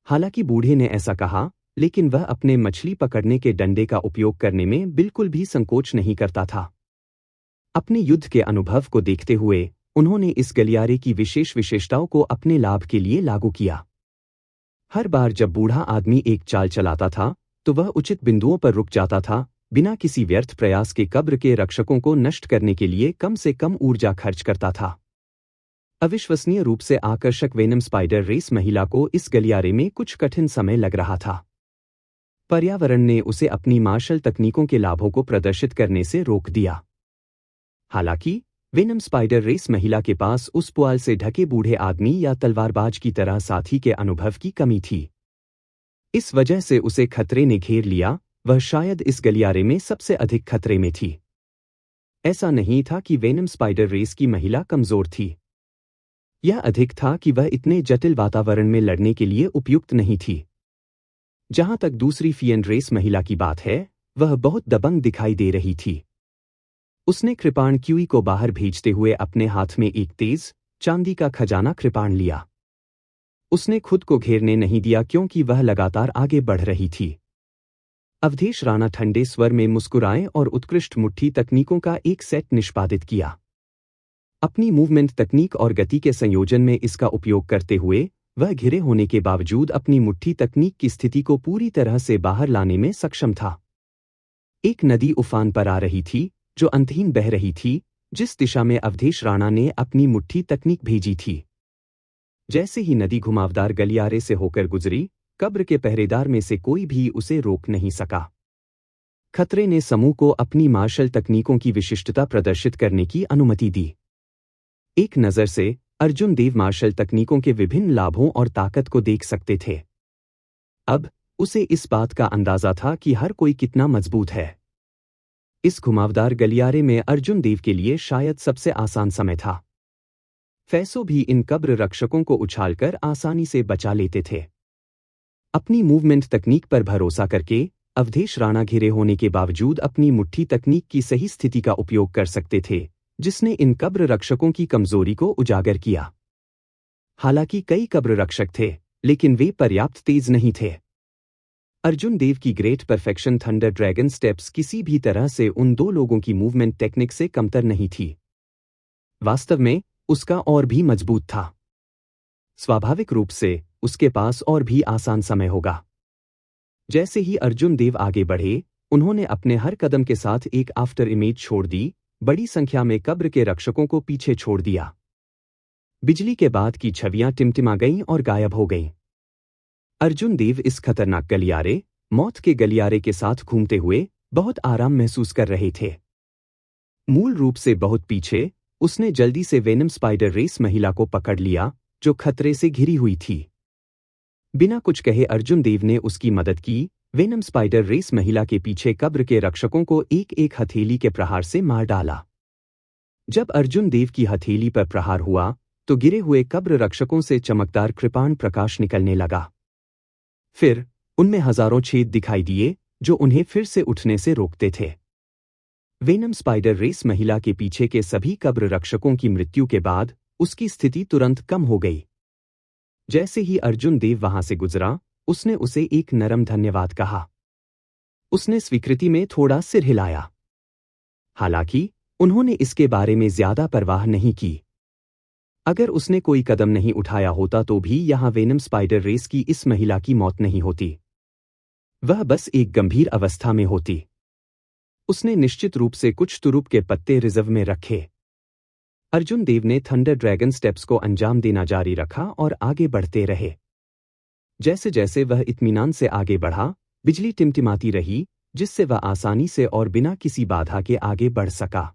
हालांकि बूढ़े ने ऐसा कहा, लेकिन वह अपने मछली पकड़ने के डंडे का उपयोग करने में बिल्कुल भी संकोच नहीं करता था। अपने युद्ध के अनुभव को देखते हुए उन्होंने इस गलियारे की विशेषताओं को अपने लाभ के लिए लागू किया। हर बार जब बूढ़ा आदमी एक चाल चलाता था तो वह उचित बिंदुओं पर रुक जाता था, बिना किसी व्यर्थ प्रयास के कब्र के रक्षकों को नष्ट करने के लिए कम से कम ऊर्जा खर्च करता था। अविश्वसनीय रूप से आकर्षक वेनम स्पाइडर रेस महिला को इस गलियारे में कुछ कठिन समय लग रहा था। पर्यावरण ने उसे अपनी मार्शल तकनीकों के लाभों को प्रदर्शित करने से रोक दिया। हालांकि वेनम स्पाइडर रेस महिला के पास उस पुआल से ढके बूढ़े आदमी या तलवारबाज की तरह साथी के अनुभव की कमी थी। इस वजह से उसे खतरे ने घेर लिया, वह शायद इस गलियारे में सबसे अधिक खतरे में थी। ऐसा नहीं था कि वेनम स्पाइडर रेस की महिला कमजोर थी। यह अधिक था कि वह इतने जटिल वातावरण में लड़ने के लिए उपयुक्त नहीं थी। जहां तक दूसरी फियन रेस महिला की बात है, वह बहुत दबंग दिखाई दे रही थी। उसने कृपाण क्यूई को बाहर भेजते हुए अपने हाथ में एक तेज चांदी का खजाना कृपाण लिया। उसने खुद को घेरने नहीं दिया क्योंकि वह लगातार आगे बढ़ रही थी। अवधेश राणा ठंडे स्वर में मुस्कुराए और उत्कृष्ट मुट्ठी तकनीकों का एक सेट निष्पादित किया। अपनी मूवमेंट तकनीक और गति के संयोजन में इसका उपयोग करते हुए वह घिरे होने के बावजूद अपनी मुट्ठी तकनीक की स्थिति को पूरी तरह से बाहर लाने में सक्षम था। एक नदी उफान पर आ रही थी जो अंतहीन बह रही थी, जिस दिशा में अवधेश राणा ने अपनी मुट्ठी तकनीक भेजी थी। जैसे ही नदी घुमावदार गलियारे से होकर गुजरी, कब्र के पहरेदार में से कोई भी उसे रोक नहीं सका। खतरे ने समूह को अपनी मार्शल तकनीकों की विशिष्टता प्रदर्शित करने की अनुमति दी। एक नज़र से अर्जुन देव मार्शल तकनीकों के विभिन्न लाभों और ताकत को देख सकते थे। अब उसे इस बात का अंदाजा था कि हर कोई कितना मजबूत है। इस घुमावदार गलियारे में अर्जुन देव के लिए शायद सबसे आसान समय था। फैसो भी इन कब्र रक्षकों को उछालकर आसानी से बचा लेते थे। अपनी मूवमेंट तकनीक पर भरोसा करके अवधेश राणा घिरे होने के बावजूद अपनी मुट्ठी तकनीक की सही स्थिति का उपयोग कर सकते थे, जिसने इन कब्र रक्षकों की कमजोरी को उजागर किया। हालांकि कई कब्र रक्षक थे, लेकिन वे पर्याप्त तेज नहीं थे। अर्जुन देव की great perfection thunder dragon steps किसी भी तरह से उन दो लोगों की मूवमेंट टेक्निक से कमतर नहीं थी। वास्तव में उसका और भी मजबूत था। स्वाभाविक रूप से उसके पास और भी आसान समय होगा। जैसे ही अर्जुन देव आगे बढ़े, उन्होंने अपने हर कदम के साथ एक आफ्टर इमेज छोड़ दी, बड़ी संख्या में कब्र के रक्षकों को पीछे छोड़ दिया। बिजली के बाद की छवियां टिमटिमा गईं और गायब हो गईं। अर्जुन देव इस खतरनाक गलियारे, मौत के गलियारे के साथ घूमते हुए बहुत आराम महसूस कर रहे थे। मूल रूप से बहुत पीछे, उसने जल्दी से वेनम स्पाइडर रेस महिला को पकड़ लिया, जो खतरे से घिरी हुई थी। बिना कुछ कहे अर्जुन देव ने उसकी मदद की। वेनम स्पाइडर रेस महिला के पीछे कब्र के रक्षकों को एक एक हथेली के प्रहार से मार डाला। जब अर्जुन देव की हथेली पर प्रहार हुआ, तो गिरे हुए कब्र रक्षकों से चमकदार कृपाण प्रकाश निकलने लगा। फिर उनमें हजारों छेद दिखाई दिए, जो उन्हें फिर से उठने से रोकते थे। वेनम स्पाइडर रेस महिला के पीछे के सभी कब्र रक्षकों की मृत्यु के बाद उसकी स्थिति तुरंत कम हो गई। जैसे ही अर्जुन देव वहां से गुजरा, उसने उसे एक नरम धन्यवाद कहा। उसने स्वीकृति में थोड़ा सिर हिलाया। हालांकि उन्होंने इसके बारे में ज्यादा परवाह नहीं की। अगर उसने कोई कदम नहीं उठाया होता तो भी यहां वेनम स्पाइडर रेस की इस महिला की मौत नहीं होती। वह बस एक गंभीर अवस्था में होती। उसने निश्चित रूप से कुछ तुरुप के पत्ते रिजर्व में रखे। अर्जुन देव ने थंडर ड्रैगन स्टेप्स को अंजाम देना जारी रखा और आगे बढ़ते रहे। जैसे जैसे वह इत्मीनान से आगे बढ़ा, बिजली टिमटिमाती रही, जिससे वह आसानी से और बिना किसी बाधा के आगे बढ़ सका।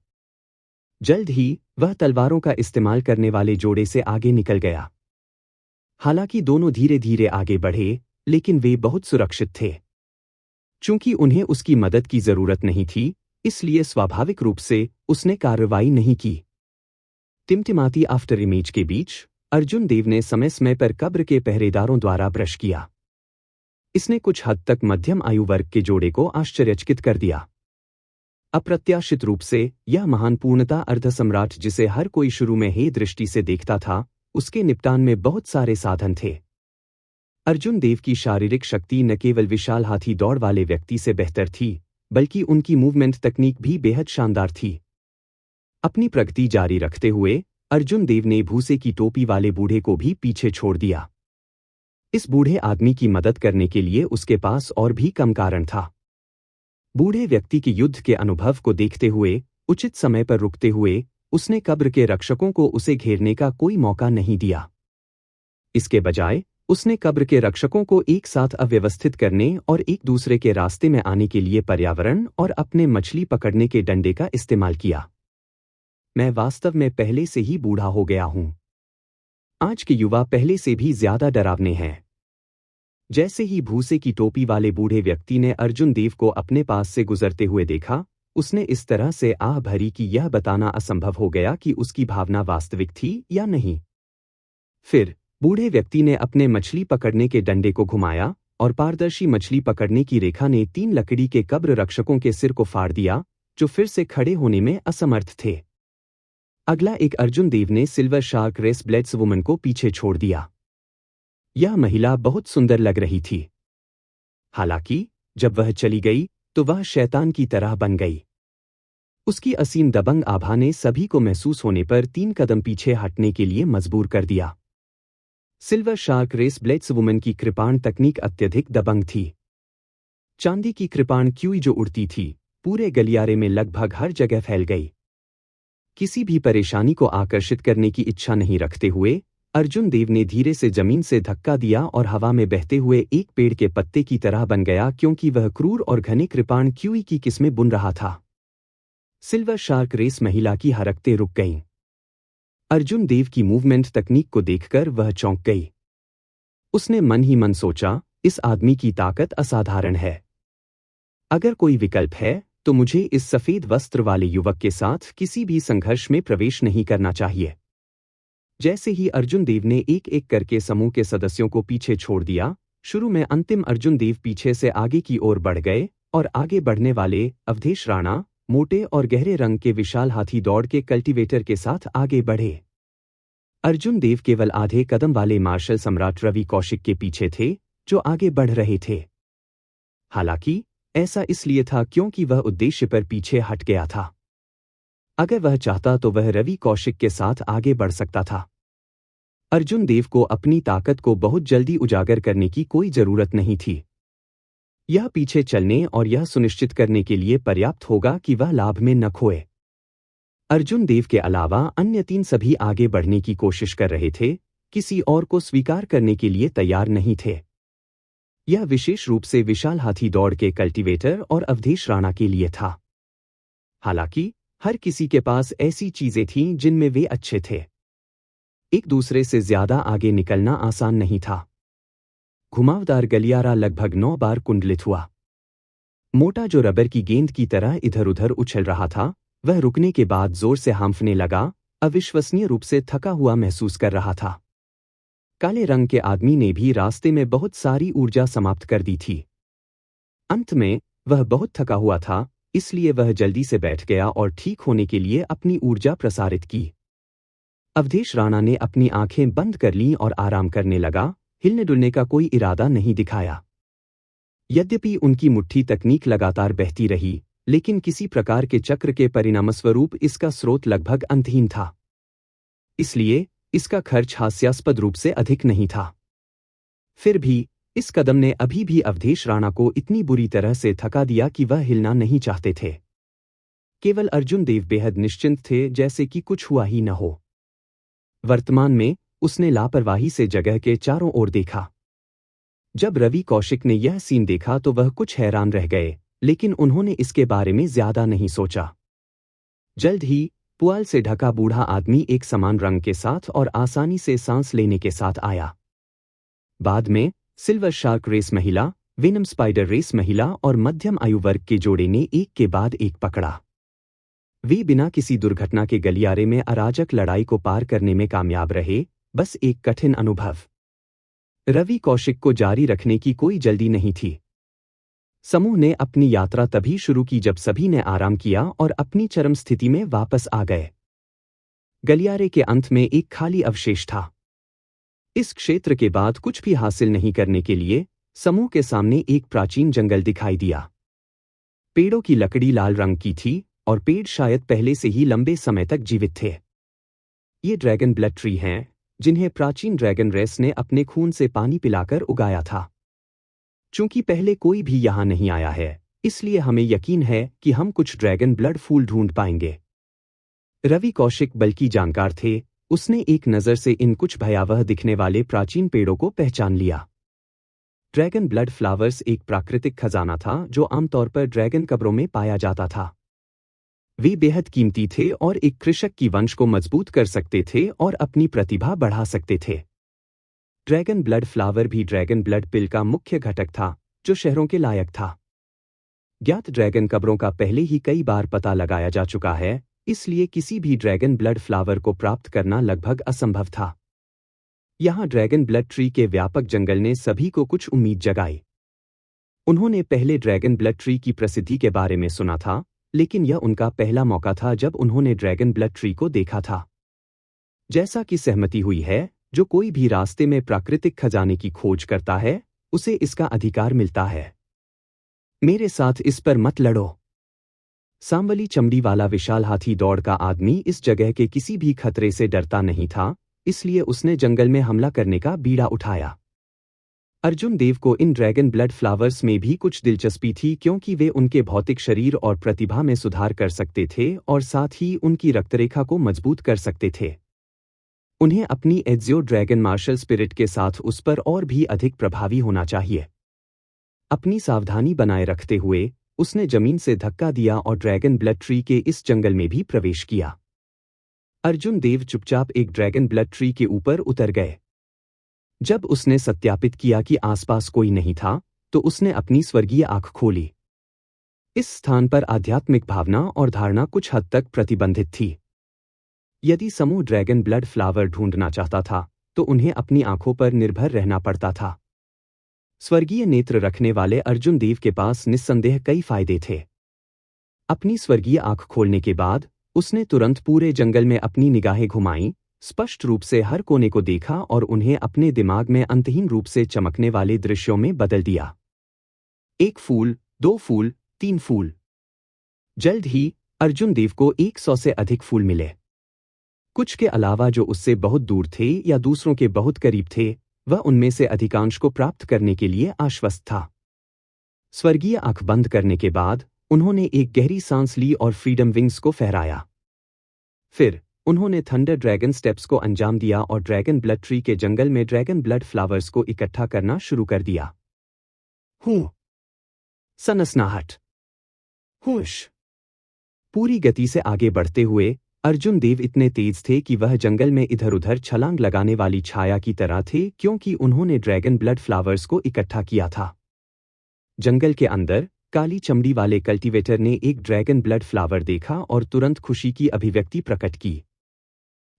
जल्द ही वह तलवारों का इस्तेमाल करने वाले जोड़े से आगे निकल गया। हालांकि दोनों धीरे धीरे आगे बढ़े, लेकिन वे बहुत सुरक्षित थे। चूंकि उन्हें उसकी मदद की जरूरत नहीं थी, इसलिए स्वाभाविक रूप से उसने कार्रवाई नहीं की। टिमटिमाती आफ्टर इमेज के बीच अर्जुन देव ने समय समय पर कब्र के पहरेदारों द्वारा ब्रश किया। इसने कुछ हद तक मध्यम आयु वर्ग के जोड़े को आश्चर्यचकित कर दिया। अप्रत्याशित रूप से यह महान पूर्णता अर्धसम्राट, जिसे हर कोई शुरू में हे दृष्टि से देखता था, उसके निपटान में बहुत सारे साधन थे। अर्जुन देव की शारीरिक शक्ति न केवल विशाल हाथी दौड़ वाले व्यक्ति से बेहतर थी, बल्कि उनकी मूवमेंट तकनीक भी बेहद शानदार थी। अपनी प्रगति जारी रखते हुए अर्जुन देव ने भूसे की टोपी वाले बूढ़े को भी पीछे छोड़ दिया। इस बूढ़े आदमी की मदद करने के लिए उसके पास और भी कम कारण था। बूढ़े व्यक्ति के युद्ध के अनुभव को देखते हुए, उचित समय पर रुकते हुए, उसने कब्र के रक्षकों को उसे घेरने का कोई मौका नहीं दिया। इसके बजाय उसने कब्र के रक्षकों को एक साथ अव्यवस्थित करने और एक दूसरे के रास्ते में आने के लिए पर्यावरण और अपने मछली पकड़ने के डंडे का इस्तेमाल किया। मैं वास्तव में पहले से ही बूढ़ा हो गया हूं। आज के युवा पहले से भी ज्यादा डरावने हैं। जैसे ही भूसे की टोपी वाले बूढ़े व्यक्ति ने अर्जुन देव को अपने पास से गुजरते हुए देखा, उसने इस तरह से आह भरी कि यह बताना असंभव हो गया कि उसकी भावना वास्तविक थी या नहीं। फिर बूढ़े व्यक्ति ने अपने मछली पकड़ने के डंडे को घुमाया और पारदर्शी मछली पकड़ने की रेखा ने 3 लकड़ी के कब्र रक्षकों के सिर को फाड़ दिया, जो फिर से खड़े होने में असमर्थ थे। अगला एक अर्जुन देव ने silver shark race blades woman को पीछे छोड़ दिया। यह महिला बहुत सुंदर लग रही थी। हालांकि जब वह चली गई तो वह शैतान की तरह बन गई। उसकी असीम दबंग आभा ने सभी को महसूस होने पर 3 कदम पीछे हटने के लिए मजबूर कर दिया। Silver shark race blades woman की कृपाण तकनीक अत्यधिक दबंग थी। चांदी की कृपाण क्यूई जो उड़ती थी, पूरे गलियारे में लगभग हर जगह फैल गई। किसी भी परेशानी को आकर्षित करने की इच्छा नहीं रखते हुए अर्जुन देव ने धीरे से जमीन से धक्का दिया और हवा में बहते हुए एक पेड़ के पत्ते की तरह बन गया, क्योंकि वह क्रूर और घने कृपाण क्यूई की किस्में बुन रहा था। सिल्वर शार्क रेस महिला की हरकतें रुक गईं। अर्जुन देव की मूवमेंट तकनीक को देखकर वह चौंक गई। उसने मन ही मन सोचा, इस आदमी की ताकत असाधारण है। अगर कोई विकल्प है तो मुझे इस सफेद वस्त्र वाले युवक के साथ किसी भी संघर्ष में प्रवेश नहीं करना चाहिए। जैसे ही अर्जुन देव ने एक एक करके समूह के सदस्यों को पीछे छोड़ दिया, शुरू में अंतिम अर्जुन देव पीछे से आगे की ओर बढ़ गए और आगे बढ़ने वाले अवधेश राणा मोटे और गहरे रंग के विशाल हाथी दौड़ के कल्टीवेटर के साथ आगे बढ़े। अर्जुन देव केवल आधे कदम वाले मार्शल सम्राट रवि कौशिक के पीछे थे, जो आगे बढ़ रहे थे। हालांकि ऐसा इसलिए था क्योंकि वह उद्देश्य पर पीछे हट गया था। अगर वह चाहता तो वह रवि कौशिक के साथ आगे बढ़ सकता था। अर्जुन देव को अपनी ताकत को बहुत जल्दी उजागर करने की कोई जरूरत नहीं थी। यह पीछे चलने और यह सुनिश्चित करने के लिए पर्याप्त होगा कि वह लाभ में न खोए। अर्जुन देव के अलावा अन्य 3 सभी आगे बढ़ने की कोशिश कर रहे थे, किसी और को स्वीकार करने के लिए तैयार नहीं थे। यह विशेष रूप से विशाल हाथी दौड़ के कल्टीवेटर और अवधेश राणा के लिए था। हालांकि हर किसी के पास ऐसी चीजें थीं जिनमें वे अच्छे थे। एक दूसरे से ज्यादा आगे निकलना आसान नहीं था। घुमावदार गलियारा लगभग 9 बार कुंडलित हुआ। मोटा जो रबर की गेंद की तरह इधर उधर उछल रहा था, वह रुकने के बाद जोर से हांफने लगा, अविश्वसनीय रूप से थका हुआ महसूस कर रहा था। काले रंग के आदमी ने भी रास्ते में बहुत सारी ऊर्जा समाप्त कर दी थी। अंत में वह बहुत थका हुआ था, इसलिए वह जल्दी से बैठ गया और ठीक होने के लिए अपनी ऊर्जा प्रसारित की। अवधेश राणा ने अपनी आंखें बंद कर लीं और आराम करने लगा, हिलने डुलने का कोई इरादा नहीं दिखाया। यद्यपि उनकी मुट्ठी तकनीक लगातार बहती रही, लेकिन किसी प्रकार के चक्र के परिणामस्वरूप इसका स्रोत लगभग अंतहीन था। इसलिए इसका खर्च हास्यास्पद रूप से अधिक नहीं था। फिर भी इस कदम ने अभी भी अवधेश राणा को इतनी बुरी तरह से थका दिया कि वह हिलना नहीं चाहते थे। केवल अर्जुन देव बेहद निश्चिंत थे, जैसे कि कुछ हुआ ही न हो। वर्तमान में उसने लापरवाही से जगह के चारों ओर देखा। जब रवि कौशिक ने यह सीन देखा तो वह कुछ हैरान रह गए, लेकिन उन्होंने इसके बारे में ज्यादा नहीं सोचा। जल्द ही पुआल से ढका बूढ़ा आदमी एक समान रंग के साथ और आसानी से सांस लेने के साथ आया। बाद में सिल्वर शार्क रेस महिला, वेनम स्पाइडर रेस महिला और मध्यम आयु वर्ग के जोड़े ने एक के बाद एक पकड़ा। वे बिना किसी दुर्घटना के गलियारे में अराजक लड़ाई को पार करने में कामयाब रहे, बस एक कठिन अनुभव। रवि कौशिक को जारी रखने की कोई जल्दी नहीं थी। समूह ने अपनी यात्रा तभी शुरू की जब सभी ने आराम किया और अपनी चरम स्थिति में वापस आ गए। गलियारे के अंत में एक खाली अवशेष था। इस क्षेत्र के बाद कुछ भी हासिल नहीं करने के लिए समूह के सामने एक प्राचीन जंगल दिखाई दिया। पेड़ों की लकड़ी लाल रंग की थी और पेड़ शायद पहले से ही लंबे समय तक जीवित थे। ये ड्रैगन ब्लड ट्री हैं, जिन्हें प्राचीन ड्रैगन रेस ने अपने खून से पानी पिलाकर उगाया था। चूंकि पहले कोई भी यहां नहीं आया है, इसलिए हमें यकीन है कि हम कुछ ड्रैगन ब्लड फूल ढूंढ पाएंगे। रवि कौशिक बल्कि जानकार थे, उसने एक नज़र से इन कुछ भयावह दिखने वाले प्राचीन पेड़ों को पहचान लिया। ड्रैगन ब्लड फ्लावर्स एक प्राकृतिक खजाना था जो आमतौर पर ड्रैगन कब्रों में पाया जाता था। वे बेहद कीमती थे और एक कृषक की वंश को मजबूत कर सकते थे और अपनी प्रतिभा बढ़ा सकते थे। ड्रैगन ब्लड फ्लावर भी ड्रैगन ब्लड पिल का मुख्य घटक था, जो शहरों के लायक था। ज्ञात ड्रैगन कब्रों का पहले ही कई बार पता लगाया जा चुका है, इसलिए किसी भी ड्रैगन ब्लड फ्लावर को प्राप्त करना लगभग असंभव था। यहाँ ड्रैगन ब्लड ट्री के व्यापक जंगल ने सभी को कुछ उम्मीद जगाई। उन्होंने पहले ड्रैगन ब्लड ट्री की प्रसिद्धि के बारे में सुना था, लेकिन यह उनका पहला मौका था जब उन्होंने ड्रैगन ब्लड ट्री को देखा था। जैसा कि सहमति हुई है, जो कोई भी रास्ते में प्राकृतिक खजाने की खोज करता है, उसे इसका अधिकार मिलता है। मेरे साथ इस पर मत लड़ो। सांवली चमड़ी वाला विशाल हाथी दौड़ का आदमी इस जगह के किसी भी खतरे से डरता नहीं था, इसलिए उसने जंगल में हमला करने का बीड़ा उठाया। अर्जुन देव को इन ड्रैगन ब्लड फ्लावर्स में भी कुछ दिलचस्पी थी, क्योंकि वे उनके भौतिक शरीर और प्रतिभा में सुधार कर सकते थे और साथ ही उनकी रक्तरेखा को मजबूत कर सकते थे। उन्हें अपनी एज़ियो ड्रैगन मार्शल स्पिरिट के साथ उस पर और भी अधिक प्रभावी होना चाहिए। अपनी सावधानी बनाए रखते हुए उसने जमीन से धक्का दिया और ड्रैगन ब्लड ट्री के इस जंगल में भी प्रवेश किया। अर्जुन देव चुपचाप एक ड्रैगन ब्लड ट्री के ऊपर उतर गए। जब उसने सत्यापित किया कि आसपास कोई नहीं था, तो उसने अपनी स्वर्गीय आंख खोली। इस स्थान पर आध्यात्मिक भावना और धारणा कुछ हद तक प्रतिबंधित थी। यदि समूह ड्रैगन ब्लड फ्लावर ढूंढना चाहता था, तो उन्हें अपनी आंखों पर निर्भर रहना पड़ता था। स्वर्गीय नेत्र रखने वाले अर्जुन देव के पास निस्संदेह कई फायदे थे। अपनी स्वर्गीय आंख खोलने के बाद उसने तुरंत पूरे जंगल में अपनी निगाहें घुमाईं, स्पष्ट रूप से हर कोने को देखा और उन्हें अपने दिमाग में अंतहीन रूप से चमकने वाले दृश्यों में बदल दिया। 1 फूल, 2 फूल, 3 फूल। जल्द ही अर्जुन देव को 100 से अधिक फूल मिले। कुछ के अलावा जो उससे बहुत दूर थे या दूसरों के बहुत करीब थे, वह उनमें से अधिकांश को प्राप्त करने के लिए आश्वस्त था। स्वर्गीय आंख बंद करने के बाद उन्होंने एक गहरी सांस ली और फ्रीडम विंग्स को फहराया। फिर उन्होंने थंडर ड्रैगन स्टेप्स को अंजाम दिया और ड्रैगन ब्लड ट्री के जंगल में ड्रैगन ब्लड फ्लावर्स को इकट्ठा करना शुरू कर दिया। हूँ, सनसनाहट, होश। पूरी गति से आगे बढ़ते हुए अर्जुन देव इतने तेज थे कि वह जंगल में इधर उधर छलांग लगाने वाली छाया की तरह थे, क्योंकि उन्होंने ड्रैगन ब्लड फ्लावर्स को इकट्ठा किया था। जंगल के अंदर काली चमड़ी वाले कल्टीवेटर ने एक ड्रैगन ब्लड फ्लावर देखा और तुरंत खुशी की अभिव्यक्ति प्रकट की।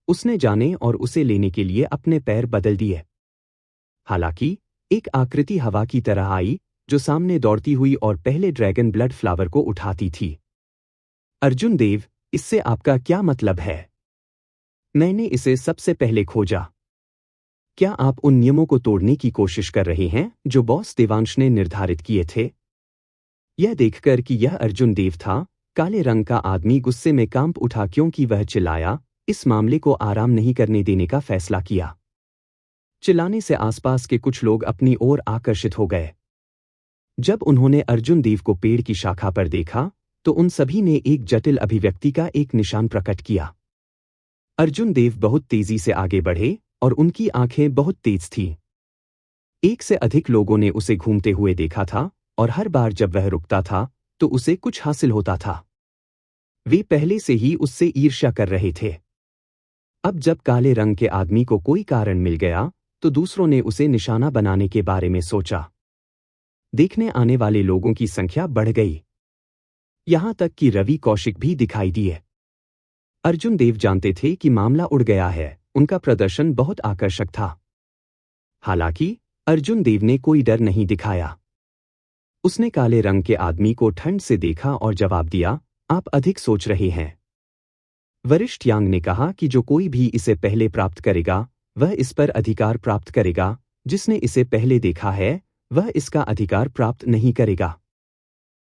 उसने जाने और उसे लेने के लिए अपने पैर बदल दिए। हालांकि एक आकृति हवा की तरह आई, जो सामने दौड़ती हुई और पहले ड्रैगन ब्लड फ्लावर को उठाती थी। अर्जुन देव, इससे आपका क्या मतलब है? मैंने इसे सबसे पहले खोजा। क्या आप उन नियमों को तोड़ने की कोशिश कर रहे हैं जो बॉस देवांश ने निर्धारित किए थे? यह देखकर कि यह अर्जुन देव था, काले रंग का आदमी गुस्से में कांप उठा, क्योंकि वह चिल्लाया, इस मामले को आराम नहीं करने देने का फैसला किया। चिल्लाने से आसपास के कुछ लोग अपनी ओर आकर्षित हो गए। जब उन्होंने अर्जुन देव को पेड़ की शाखा पर देखा, तो उन सभी ने एक जटिल अभिव्यक्ति का एक निशान प्रकट किया। अर्जुन देव बहुत तेजी से आगे बढ़े और उनकी आंखें बहुत तेज थीं। 1 से अधिक लोगों ने उसे घूमते हुए देखा था और हर बार जब वह रुकता था, तो उसे कुछ हासिल होता था। वे पहले से ही उससे ईर्ष्या कर रहे थे। अब जब काले रंग के आदमी को कोई कारण मिल गया, तो दूसरों ने उसे निशाना बनाने के बारे में सोचा। देखने आने वाले लोगों की संख्या बढ़ गई। यहां तक कि रवि कौशिक भी दिखाई दिए। अर्जुन देव जानते थे कि मामला उड़ गया है, उनका प्रदर्शन बहुत आकर्षक था। हालांकि अर्जुन देव ने कोई डर नहीं दिखाया। उसने काले रंग के आदमी को ठंड से देखा और जवाब दिया, आप अधिक सोच रहे हैं। वरिष्ठ यांग ने कहा कि जो कोई भी इसे पहले प्राप्त करेगा वह इस पर अधिकार प्राप्त करेगा, जिसने इसे पहले देखा है वह इसका अधिकार प्राप्त नहीं करेगा।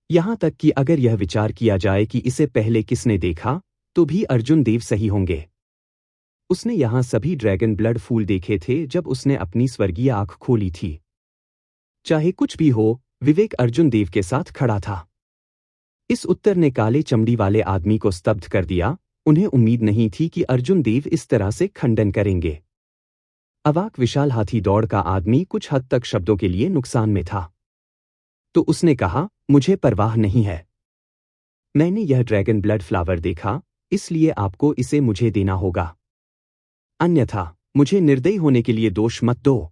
यहां तक कि अगर यह विचार किया जाए कि इसे पहले किसने देखा तो भी अर्जुन देव सही होंगे। उसने यहां सभी ड्रैगन ब्लड फूल देखे थे जब उसने अपनी स्वर्गीय आंख खोली थी। चाहे कुछ भी हो, विवेक अर्जुन देव के साथ खड़ा था। इस उत्तर ने काले चमड़ी वाले आदमी को स्तब्ध कर दिया। उन्हें उम्मीद नहीं थी कि अर्जुन देव इस तरह से खंडन करेंगे। अवाक विशाल हाथी दौड़ का आदमी कुछ हद तक शब्दों के लिए नुकसान में था। तो उसने कहा, मुझे परवाह नहीं है। मैंने यह ड्रैगन ब्लड फ्लावर देखा, इसलिए आपको इसे मुझे देना होगा। अन्यथा मुझे निर्दयी होने के लिए दोष मत दो।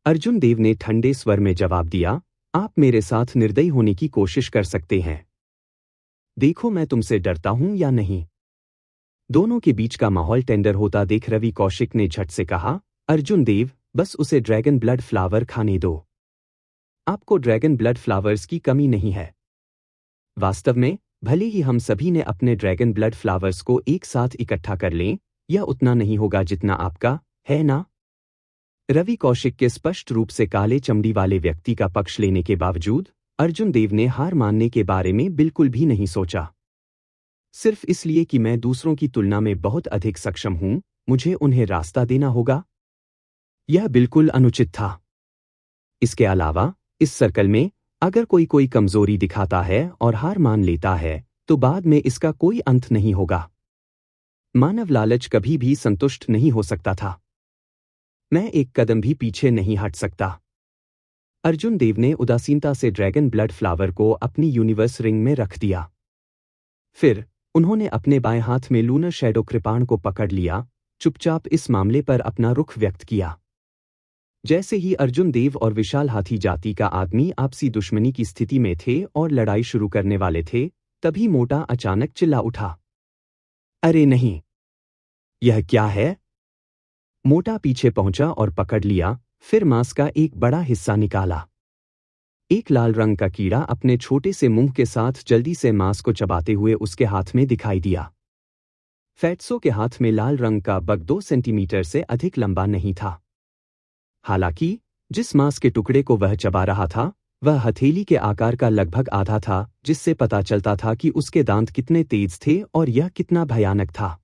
अर्जुन देव ने ठंडे स्वर में जवाब दिया, आप मेरे साथ निर्दयी होने की कोशिश कर सकते हैं। देखो मैं तुमसे डरता हूं या नहीं। दोनों के बीच का माहौल टेंडर होता देख रवि कौशिक ने झट से कहा, अर्जुन देव, बस उसे ड्रैगन ब्लड फ्लावर खाने दो। आपको ड्रैगन ब्लड फ्लावर्स की कमी नहीं है। वास्तव में भले ही हम सभी ने अपने ड्रैगन ब्लड फ्लावर्स को एक साथ इकट्ठा कर लें, यह उतना नहीं होगा जितना आपका है ना। रवि कौशिक के स्पष्ट रूप से काले चमड़ी वाले व्यक्ति का पक्ष लेने के बावजूद अर्जुन देव ने हार मानने के बारे में बिल्कुल भी नहीं सोचा। सिर्फ इसलिए कि मैं दूसरों की तुलना में बहुत अधिक सक्षम हूं, मुझे उन्हें रास्ता देना होगा। यह बिल्कुल अनुचित था। इसके अलावा इस सर्कल में अगर कोई कमजोरी दिखाता है और हार मान लेता है तो बाद में इसका कोई अंत नहीं होगा। मानव लालच कभी भी संतुष्ट नहीं हो सकता था। मैं एक कदम भी पीछे नहीं हट सकता। अर्जुन देव ने उदासीनता से ड्रैगन ब्लड फ्लावर को अपनी यूनिवर्स रिंग में रख दिया। फिर उन्होंने अपने बाएं हाथ में लूनर शैडो कृपाण को पकड़ लिया, चुपचाप इस मामले पर अपना रुख व्यक्त किया। जैसे ही अर्जुन देव और विशाल हाथी जाति का आदमी आपसी दुश्मनी की स्थिति में थे और लड़ाई शुरू करने वाले थे, तभी मोटा अचानक चिल्ला उठा, अरे नहीं, यह क्या है। मोटा पीछे पहुंचा और पकड़ लिया, फिर मांस का एक बड़ा हिस्सा निकाला। एक लाल रंग का कीड़ा अपने छोटे से मुंह के साथ जल्दी से मांस को चबाते हुए उसके हाथ में दिखाई दिया। फैट्सो के हाथ में लाल रंग का बग 2 सेंटीमीटर से अधिक लंबा नहीं था। हालांकि जिस मांस के टुकड़े को वह चबा रहा था वह हथेली के आकार का लगभग आधा था, जिससे पता चलता था कि उसके दांत कितने तेज थे और यह कितना भयानक था।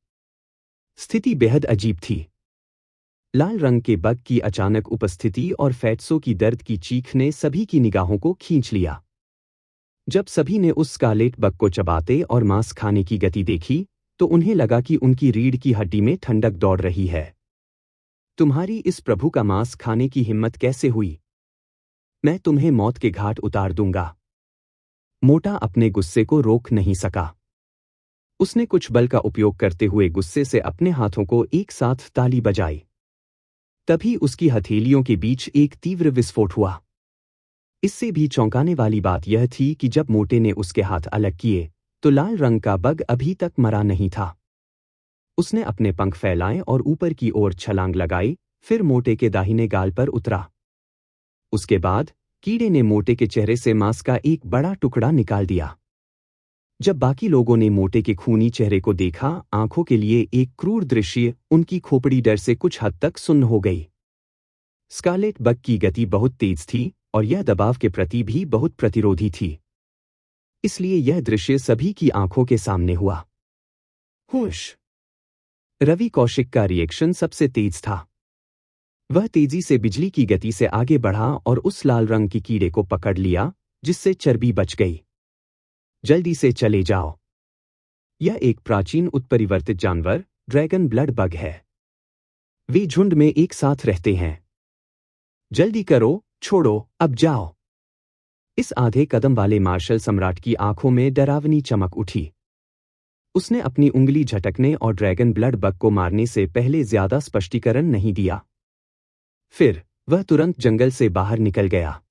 स्थिति बेहद अजीब थी। लाल रंग के बग की अचानक उपस्थिति और फैट्सो की दर्द की चीख ने सभी की निगाहों को खींच लिया। जब सभी ने उस स्कारलेट बग को चबाते और मांस खाने की गति देखी तो उन्हें लगा कि उनकी रीढ़ की हड्डी में ठंडक दौड़ रही है। तुम्हारी इस प्रभु का मांस खाने की हिम्मत कैसे हुई? मैं तुम्हें मौत के घाट उतार दूंगा। मोटा अपने गुस्से को रोक नहीं सका। उसने कुछ बल का उपयोग करते हुए गुस्से से अपने हाथों को एक साथ ताली बजाई। तभी उसकी हथेलियों के बीच एक तीव्र विस्फोट हुआ। इससे भी चौंकाने वाली बात यह थी कि जब मोटे ने उसके हाथ अलग किए तो लाल रंग का बग अभी तक मरा नहीं था। उसने अपने पंख फैलाए और ऊपर की ओर छलांग लगाई, फिर मोटे के दाहिने गाल पर उतरा। उसके बाद कीड़े ने मोटे के चेहरे से मांस का एक बड़ा टुकड़ा निकाल दिया। जब बाकी लोगों ने मोटे के खूनी चेहरे को देखा, आंखों के लिए एक क्रूर दृश्य, उनकी खोपड़ी डर से कुछ हद तक सुन्न हो गई। स्कारलेट बग की गति बहुत तेज थी और यह दबाव के प्रति भी बहुत प्रतिरोधी थी। इसलिए यह दृश्य सभी की आंखों के सामने हुआ। होश! रवि कौशिक का रिएक्शन सबसे तेज था। वह तेजी से बिजली की गति से आगे बढ़ा और उस लाल रंग की कीड़े को पकड़ लिया, जिससे चर्बी बच गई। जल्दी से चले जाओ। यह एक प्राचीन उत्परिवर्तित जानवर ड्रैगन ब्लड बग है। वे झुंड में एक साथ रहते हैं। जल्दी करो, छोड़ो, अब जाओ। इस आधे कदम वाले मार्शल सम्राट की आंखों में डरावनी चमक उठी। उसने अपनी उंगली झटकने और ड्रैगन ब्लड बग को मारने से पहले ज्यादा स्पष्टीकरण नहीं दिया। फिर वह तुरंत जंगल से बाहर निकल गया।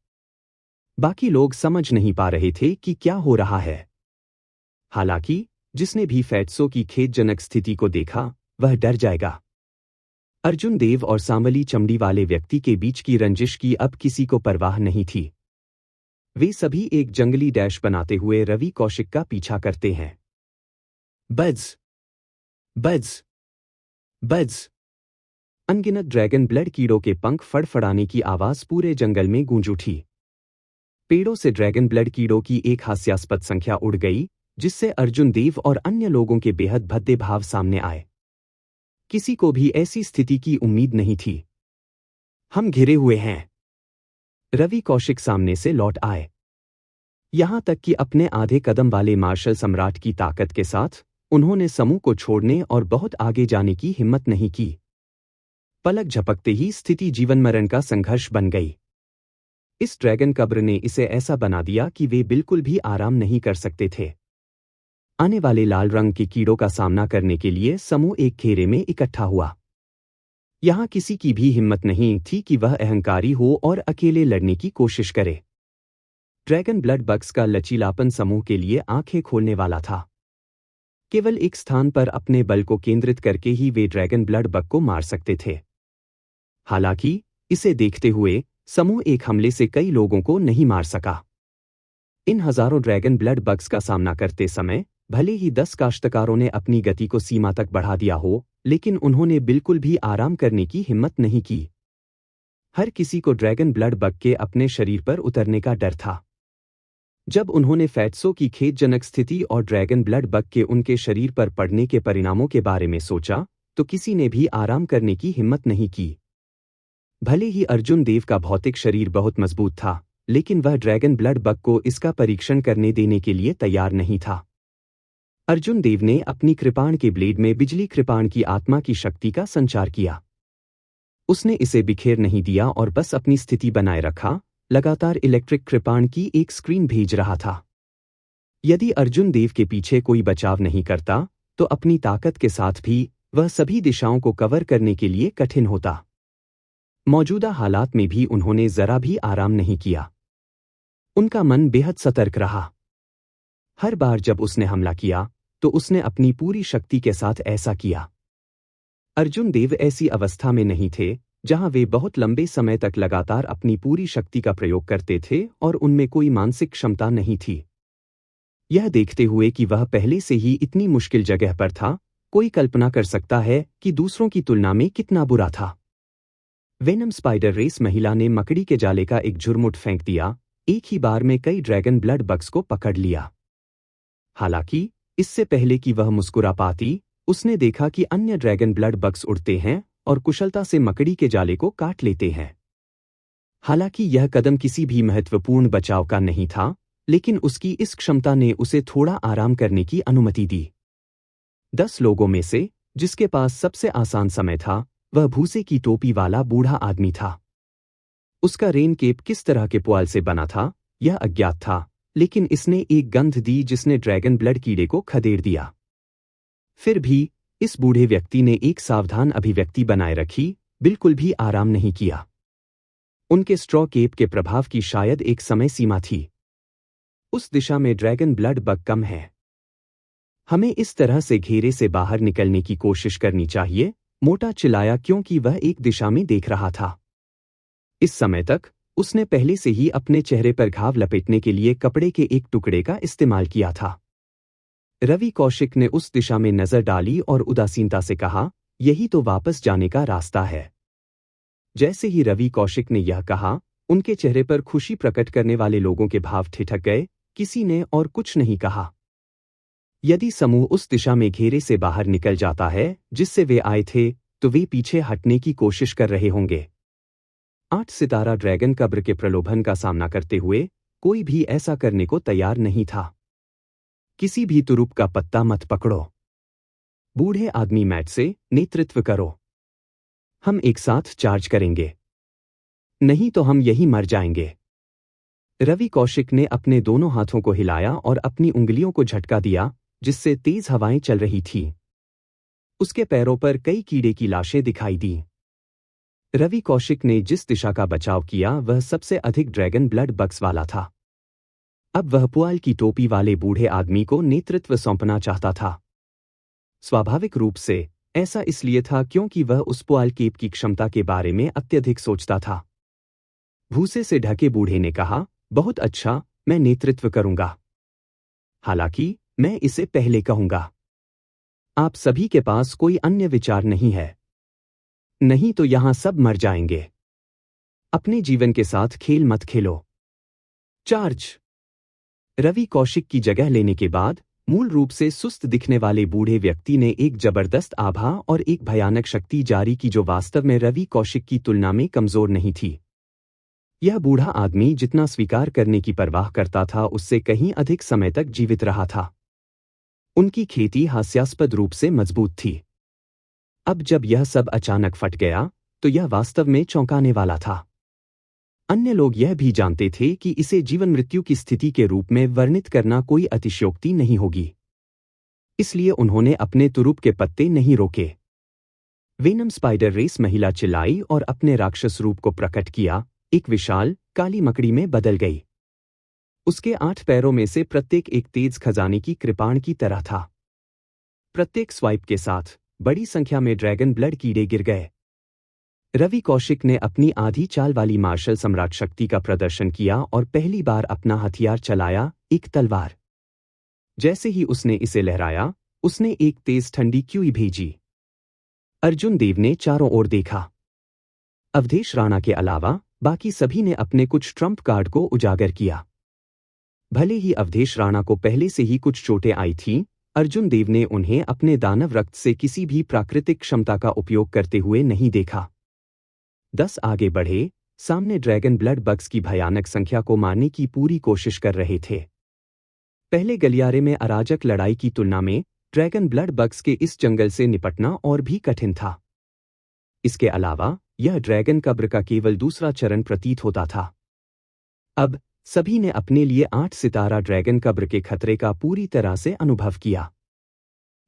बाकी लोग समझ नहीं पा रहे थे कि क्या हो रहा है। हालांकि जिसने भी फैट्सो की खेदजनक स्थिति को देखा वह डर जाएगा। अर्जुन देव और सांवली चमड़ी वाले व्यक्ति के बीच की रंजिश की अब किसी को परवाह नहीं थी। वे सभी एक जंगली डैश बनाते हुए रवि कौशिक का पीछा करते हैं। Buzz buzz buzz. अनगिनत ड्रैगन ब्लड कीड़ों के पंख फड़फड़ाने की आवाज पूरे जंगल में गूंज उठी। पेड़ों से ड्रैगन ब्लड कीड़ों की एक हास्यास्पद संख्या उड़ गई, जिससे अर्जुन देव और अन्य लोगों के बेहद भद्दे भाव सामने आए। किसी को भी ऐसी स्थिति की उम्मीद नहीं थी। हम घिरे हुए हैं। रवि कौशिक सामने से लौट आए। यहां तक कि अपने आधे कदम वाले मार्शल सम्राट की ताकत के साथ उन्होंने समूह को छोड़ने और बहुत आगे जाने की हिम्मत नहीं की। पलक झपकते ही स्थिति जीवन मरण का संघर्ष बन गई। इस ड्रैगन कब्र ने इसे ऐसा बना दिया कि वे बिल्कुल भी आराम नहीं कर सकते थे। आने वाले लाल रंग के कीड़ों का सामना करने के लिए समूह एक घेरे में इकट्ठा हुआ। यहां किसी की भी हिम्मत नहीं थी कि वह अहंकारी हो और अकेले लड़ने की कोशिश करे। ड्रैगन ब्लड बग्स का लचीलापन समूह के लिए आंखें खोलने वाला था। केवल एक स्थान पर अपने बल को केंद्रित करके ही वे ड्रैगन ब्लड बग को मार सकते थे। हालांकि इसे देखते हुए समूह एक हमले से कई लोगों को नहीं मार सका। इन हजारों ड्रैगन ब्लड बग्स का सामना करते समय भले ही 10 काश्तकारों ने अपनी गति को सीमा तक बढ़ा दिया हो, लेकिन उन्होंने बिल्कुल भी आराम करने की हिम्मत नहीं की। हर किसी को ड्रैगन ब्लड बग के अपने शरीर पर उतरने का डर था। जब उन्होंने फैट्सो की खेदजनक स्थिति और ड्रैगन ब्लड बग के उनके शरीर पर पड़ने के परिणामों के बारे में सोचा, तो किसी ने भी आराम करने की हिम्मत नहीं की। भले ही अर्जुन देव का भौतिक शरीर बहुत मजबूत था, लेकिन वह ड्रैगन ब्लड बग को इसका परीक्षण करने देने के लिए तैयार नहीं था। अर्जुन देव ने अपनी कृपाण के ब्लेड में बिजली कृपाण की आत्मा की शक्ति का संचार किया। उसने इसे बिखेर नहीं दिया और बस अपनी स्थिति बनाए रखा, लगातार इलेक्ट्रिक कृपाण की एक स्क्रीन भेज रहा था। यदि अर्जुन देव के पीछे कोई बचाव नहीं करता, तो अपनी ताकत के साथ भी वह सभी दिशाओं को कवर करने के लिए कठिन होता। मौजूदा हालात में भी उन्होंने जरा भी आराम नहीं किया। उनका मन बेहद सतर्क रहा। हर बार जब उसने हमला किया, तो उसने अपनी पूरी शक्ति के साथ ऐसा किया। अर्जुन देव ऐसी अवस्था में नहीं थे जहां वे बहुत लंबे समय तक लगातार अपनी पूरी शक्ति का प्रयोग करते थे और उनमें कोई मानसिक क्षमता नहीं थी। यह देखते हुए कि वह पहले से ही इतनी मुश्किल जगह पर था, कोई कल्पना कर सकता है कि दूसरों की तुलना में कितना बुरा था। वेनम स्पाइडर रेस महिला ने मकड़ी के जाले का एक झुरमुट फेंक दिया, एक ही बार में कई ड्रैगन ब्लड बग्स को पकड़ लिया। हालांकि इससे पहले कि वह मुस्कुरा पाती, उसने देखा कि अन्य ड्रैगन ब्लड बग्स उड़ते हैं और कुशलता से मकड़ी के जाले को काट लेते हैं। हालांकि यह कदम किसी भी महत्वपूर्ण बचाव का नहीं था, लेकिन उसकी इस क्षमता ने उसे थोड़ा आराम करने की अनुमति दी। 10 लोगों में से जिसके पास सबसे आसान समय था, वह भूसे की टोपी वाला बूढ़ा आदमी था। उसका रेन केप किस तरह के पुआल से बना था, यह अज्ञात था, लेकिन इसने एक गंध दी जिसने ड्रैगन ब्लड कीड़े को खदेड़ दिया। फिर भी इस बूढ़े व्यक्ति ने एक सावधान अभिव्यक्ति बनाए रखी, बिल्कुल भी आराम नहीं किया। उनके स्ट्रॉ केप के प्रभाव की शायद एक समय सीमा थी। उस दिशा में ड्रैगन ब्लड बग कम है। हमें इस तरह से घेरे से बाहर निकलने की कोशिश करनी चाहिए, मोटा चिल्लाया क्योंकि वह एक दिशा में देख रहा था। इस समय तक उसने पहले से ही अपने चेहरे पर घाव लपेटने के लिए कपड़े के एक टुकड़े का इस्तेमाल किया था। रवि कौशिक ने उस दिशा में नजर डाली और उदासीनता से कहा, यही तो वापस जाने का रास्ता है। जैसे ही रवि कौशिक ने यह कहा, उनके चेहरे पर खुशी प्रकट करने वाले लोगों के भाव ठिठक गए। किसी ने और कुछ नहीं कहा। यदि समूह उस दिशा में घेरे से बाहर निकल जाता है जिससे वे आए थे, तो वे पीछे हटने की कोशिश कर रहे होंगे। 8 सितारा ड्रैगन कब्र के प्रलोभन का सामना करते हुए कोई भी ऐसा करने को तैयार नहीं था। किसी भी तुरुप का पत्ता मत पकड़ो। बूढ़े आदमी मैट से नेतृत्व करो। हम एक साथ चार्ज करेंगे, नहीं तो हम यही मर जाएंगे। रवि कौशिक ने अपने दोनों हाथों को हिलाया और अपनी उंगलियों को झटका दिया, जिससे तेज हवाएं चल रही थीं। उसके पैरों पर कई कीड़े की लाशें दिखाई दी। रवि कौशिक ने जिस दिशा का बचाव किया वह सबसे अधिक ड्रैगन ब्लड बग्स वाला था। अब वह पुआल की टोपी वाले बूढ़े आदमी को नेतृत्व सौंपना चाहता था। स्वाभाविक रूप से ऐसा इसलिए था क्योंकि वह उस पुआल केप की क्षमता के बारे में अत्यधिक सोचता था। भूसे से ढके बूढ़े ने कहा, बहुत अच्छा, मैं नेतृत्व करूंगा। हालांकि मैं इसे पहले कहूंगा। आप सभी के पास कोई अन्य विचार नहीं है? नहीं तो यहां सब मर जाएंगे। अपने जीवन के साथ खेल मत खेलो। चार्ज। रवि कौशिक की जगह लेने के बाद मूल रूप से सुस्त दिखने वाले बूढ़े व्यक्ति ने एक जबरदस्त आभा और एक भयानक शक्ति जारी की जो वास्तव में रवि कौशिक की तुलना में कमजोर नहीं थी। यह बूढ़ा आदमी जितना स्वीकार करने की परवाह करता था उससे कहीं अधिक समय तक जीवित रहा था। उनकी खेती हास्यास्पद रूप से मजबूत थी। अब जब यह सब अचानक फट गया तो यह वास्तव में चौंकाने वाला था। अन्य लोग यह भी जानते थे कि इसे जीवन मृत्यु की स्थिति के रूप में वर्णित करना कोई अतिशयोक्ति नहीं होगी। इसलिए उन्होंने अपने तुरुप के पत्ते नहीं रोके। वेनम स्पाइडर रेस महिला चिल्लाई और अपने राक्षस रूप को प्रकट किया, एक विशाल काली मकड़ी में बदल गई। उसके 8 पैरों में से प्रत्येक एक तेज खजाने की कृपाण की तरह था। प्रत्येक स्वाइप के साथ बड़ी संख्या में ड्रैगन ब्लड कीड़े गिर गए। रवि कौशिक ने अपनी आधी चाल वाली मार्शल सम्राट शक्ति का प्रदर्शन किया और पहली बार अपना हथियार चलाया, एक तलवार। जैसे ही उसने इसे लहराया, उसने एक तेज ठंडी क्यूई भेजी। अर्जुन देव ने चारों ओर देखा। अवधेश राणा के अलावा बाकी सभी ने अपने कुछ ट्रम्प कार्ड को उजागर किया। भले ही अवधेश राणा को पहले से ही कुछ चोटें आई थीं, अर्जुन देव ने उन्हें अपने दानव रक्त से किसी भी प्राकृतिक क्षमता का उपयोग करते हुए नहीं देखा। 10 आगे बढ़े, सामने ड्रैगन ब्लड बग्स की भयानक संख्या को मारने की पूरी कोशिश कर रहे थे। पहले गलियारे में अराजक लड़ाई की तुलना में ड्रैगन ब्लड बग्स के इस जंगल से निपटना और भी कठिन था। इसके अलावा यह ड्रैगन कब्र का केवल दूसरा चरण प्रतीत होता था। अब सभी ने अपने लिए 8 सितारा ड्रैगन कब्र के खतरे का पूरी तरह से अनुभव किया।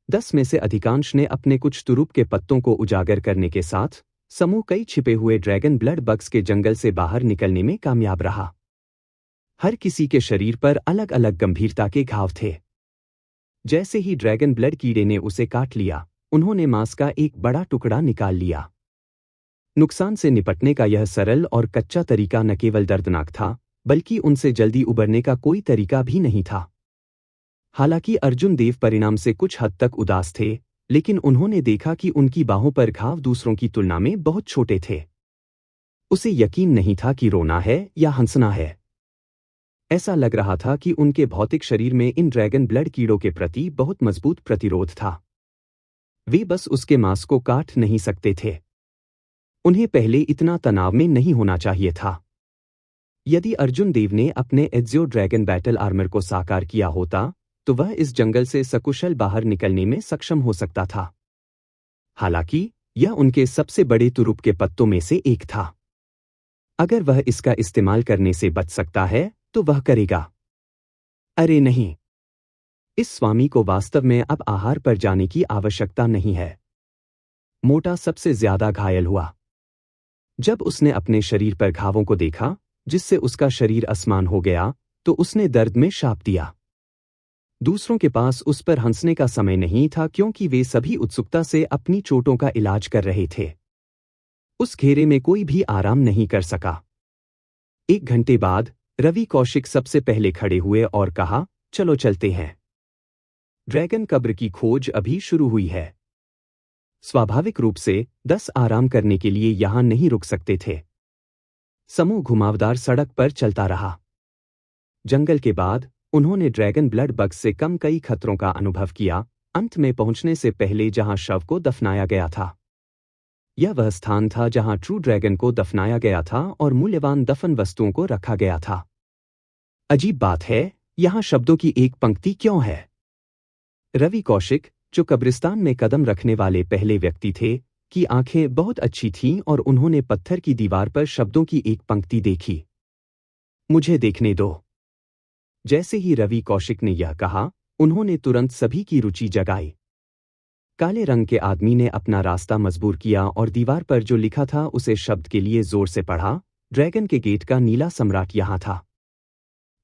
10 में से अधिकांश ने अपने कुछ तुरुप के पत्तों को उजागर करने के साथ समूह कई छिपे हुए ड्रैगन ब्लड बग्स के जंगल से बाहर निकलने में कामयाब रहा। हर किसी के शरीर पर अलग अलग गंभीरता के घाव थे। जैसे ही ड्रैगन ब्लड कीड़े ने उसे काट लिया, उन्होंने मांस का एक बड़ा टुकड़ा निकाल लिया। नुकसान से निपटने का यह सरल और कच्चा तरीका न केवल दर्दनाक था, बल्कि उनसे जल्दी उबरने का कोई तरीका भी नहीं था। हालांकि अर्जुन देव परिणाम से कुछ हद तक उदास थे, लेकिन उन्होंने देखा कि उनकी बाहों पर घाव दूसरों की तुलना में बहुत छोटे थे। उसे यकीन नहीं था कि रोना है या हंसना है। ऐसा लग रहा था कि उनके भौतिक शरीर में इन ड्रैगन ब्लड कीड़ों के प्रति बहुत मजबूत प्रतिरोध था। वे बस उसके मांस को काट नहीं सकते थे। उन्हें पहले इतना तनाव में नहीं होना चाहिए था। यदि अर्जुन देव ने अपने एज़्यो ड्रैगन बैटल आर्मर को साकार किया होता, तो वह इस जंगल से सकुशल बाहर निकलने में सक्षम हो सकता था। हालांकि यह उनके सबसे बड़े तुरुप के पत्तों में से एक था। अगर वह इसका इस्तेमाल करने से बच सकता है, तो वह करेगा। अरे नहीं! इस स्वामी को वास्तव में अब आहार पर जाने की आवश्यकता नहीं है। मोटा सबसे ज्यादा घायल हुआ। जब उसने अपने शरीर पर घावों को देखा, जिससे उसका शरीर असमान हो गया, तो उसने दर्द में शाप दिया। दूसरों के पास उस पर हंसने का समय नहीं था क्योंकि वे सभी उत्सुकता से अपनी चोटों का इलाज कर रहे थे। उस घेरे में कोई भी आराम नहीं कर सका। 1 घंटे बाद रवि कौशिक सबसे पहले खड़े हुए और कहा, चलो चलते हैं। ड्रैगन कब्र की खोज अभी शुरू हुई है। स्वाभाविक रूप से 10 आराम करने के लिए यहां नहीं रुक सकते थे। समूह घुमावदार सड़क पर चलता रहा। जंगल के बाद उन्होंने ड्रैगन ब्लड बग्स से कम कई खतरों का अनुभव किया, अंत में पहुंचने से पहले जहां शव को दफनाया गया था। यह वह स्थान था जहां ट्रू ड्रैगन को दफनाया गया था और मूल्यवान दफन वस्तुओं को रखा गया था। अजीब बात है, यहां शब्दों की एक पंक्ति क्यों है? रवि कौशिक, जो कब्रिस्तान में कदम रखने वाले पहले व्यक्ति थे, की आंखें बहुत अच्छी थीं और उन्होंने पत्थर की दीवार पर शब्दों की एक पंक्ति देखी। मुझे देखने दो। जैसे ही रवि कौशिक ने यह कहा, उन्होंने तुरंत सभी की रुचि जगाई। काले रंग के आदमी ने अपना रास्ता मजबूर किया और दीवार पर जो लिखा था उसे शब्द के लिए जोर से पढ़ा। ड्रैगन के गेट का नीला सम्राट यहाँ था।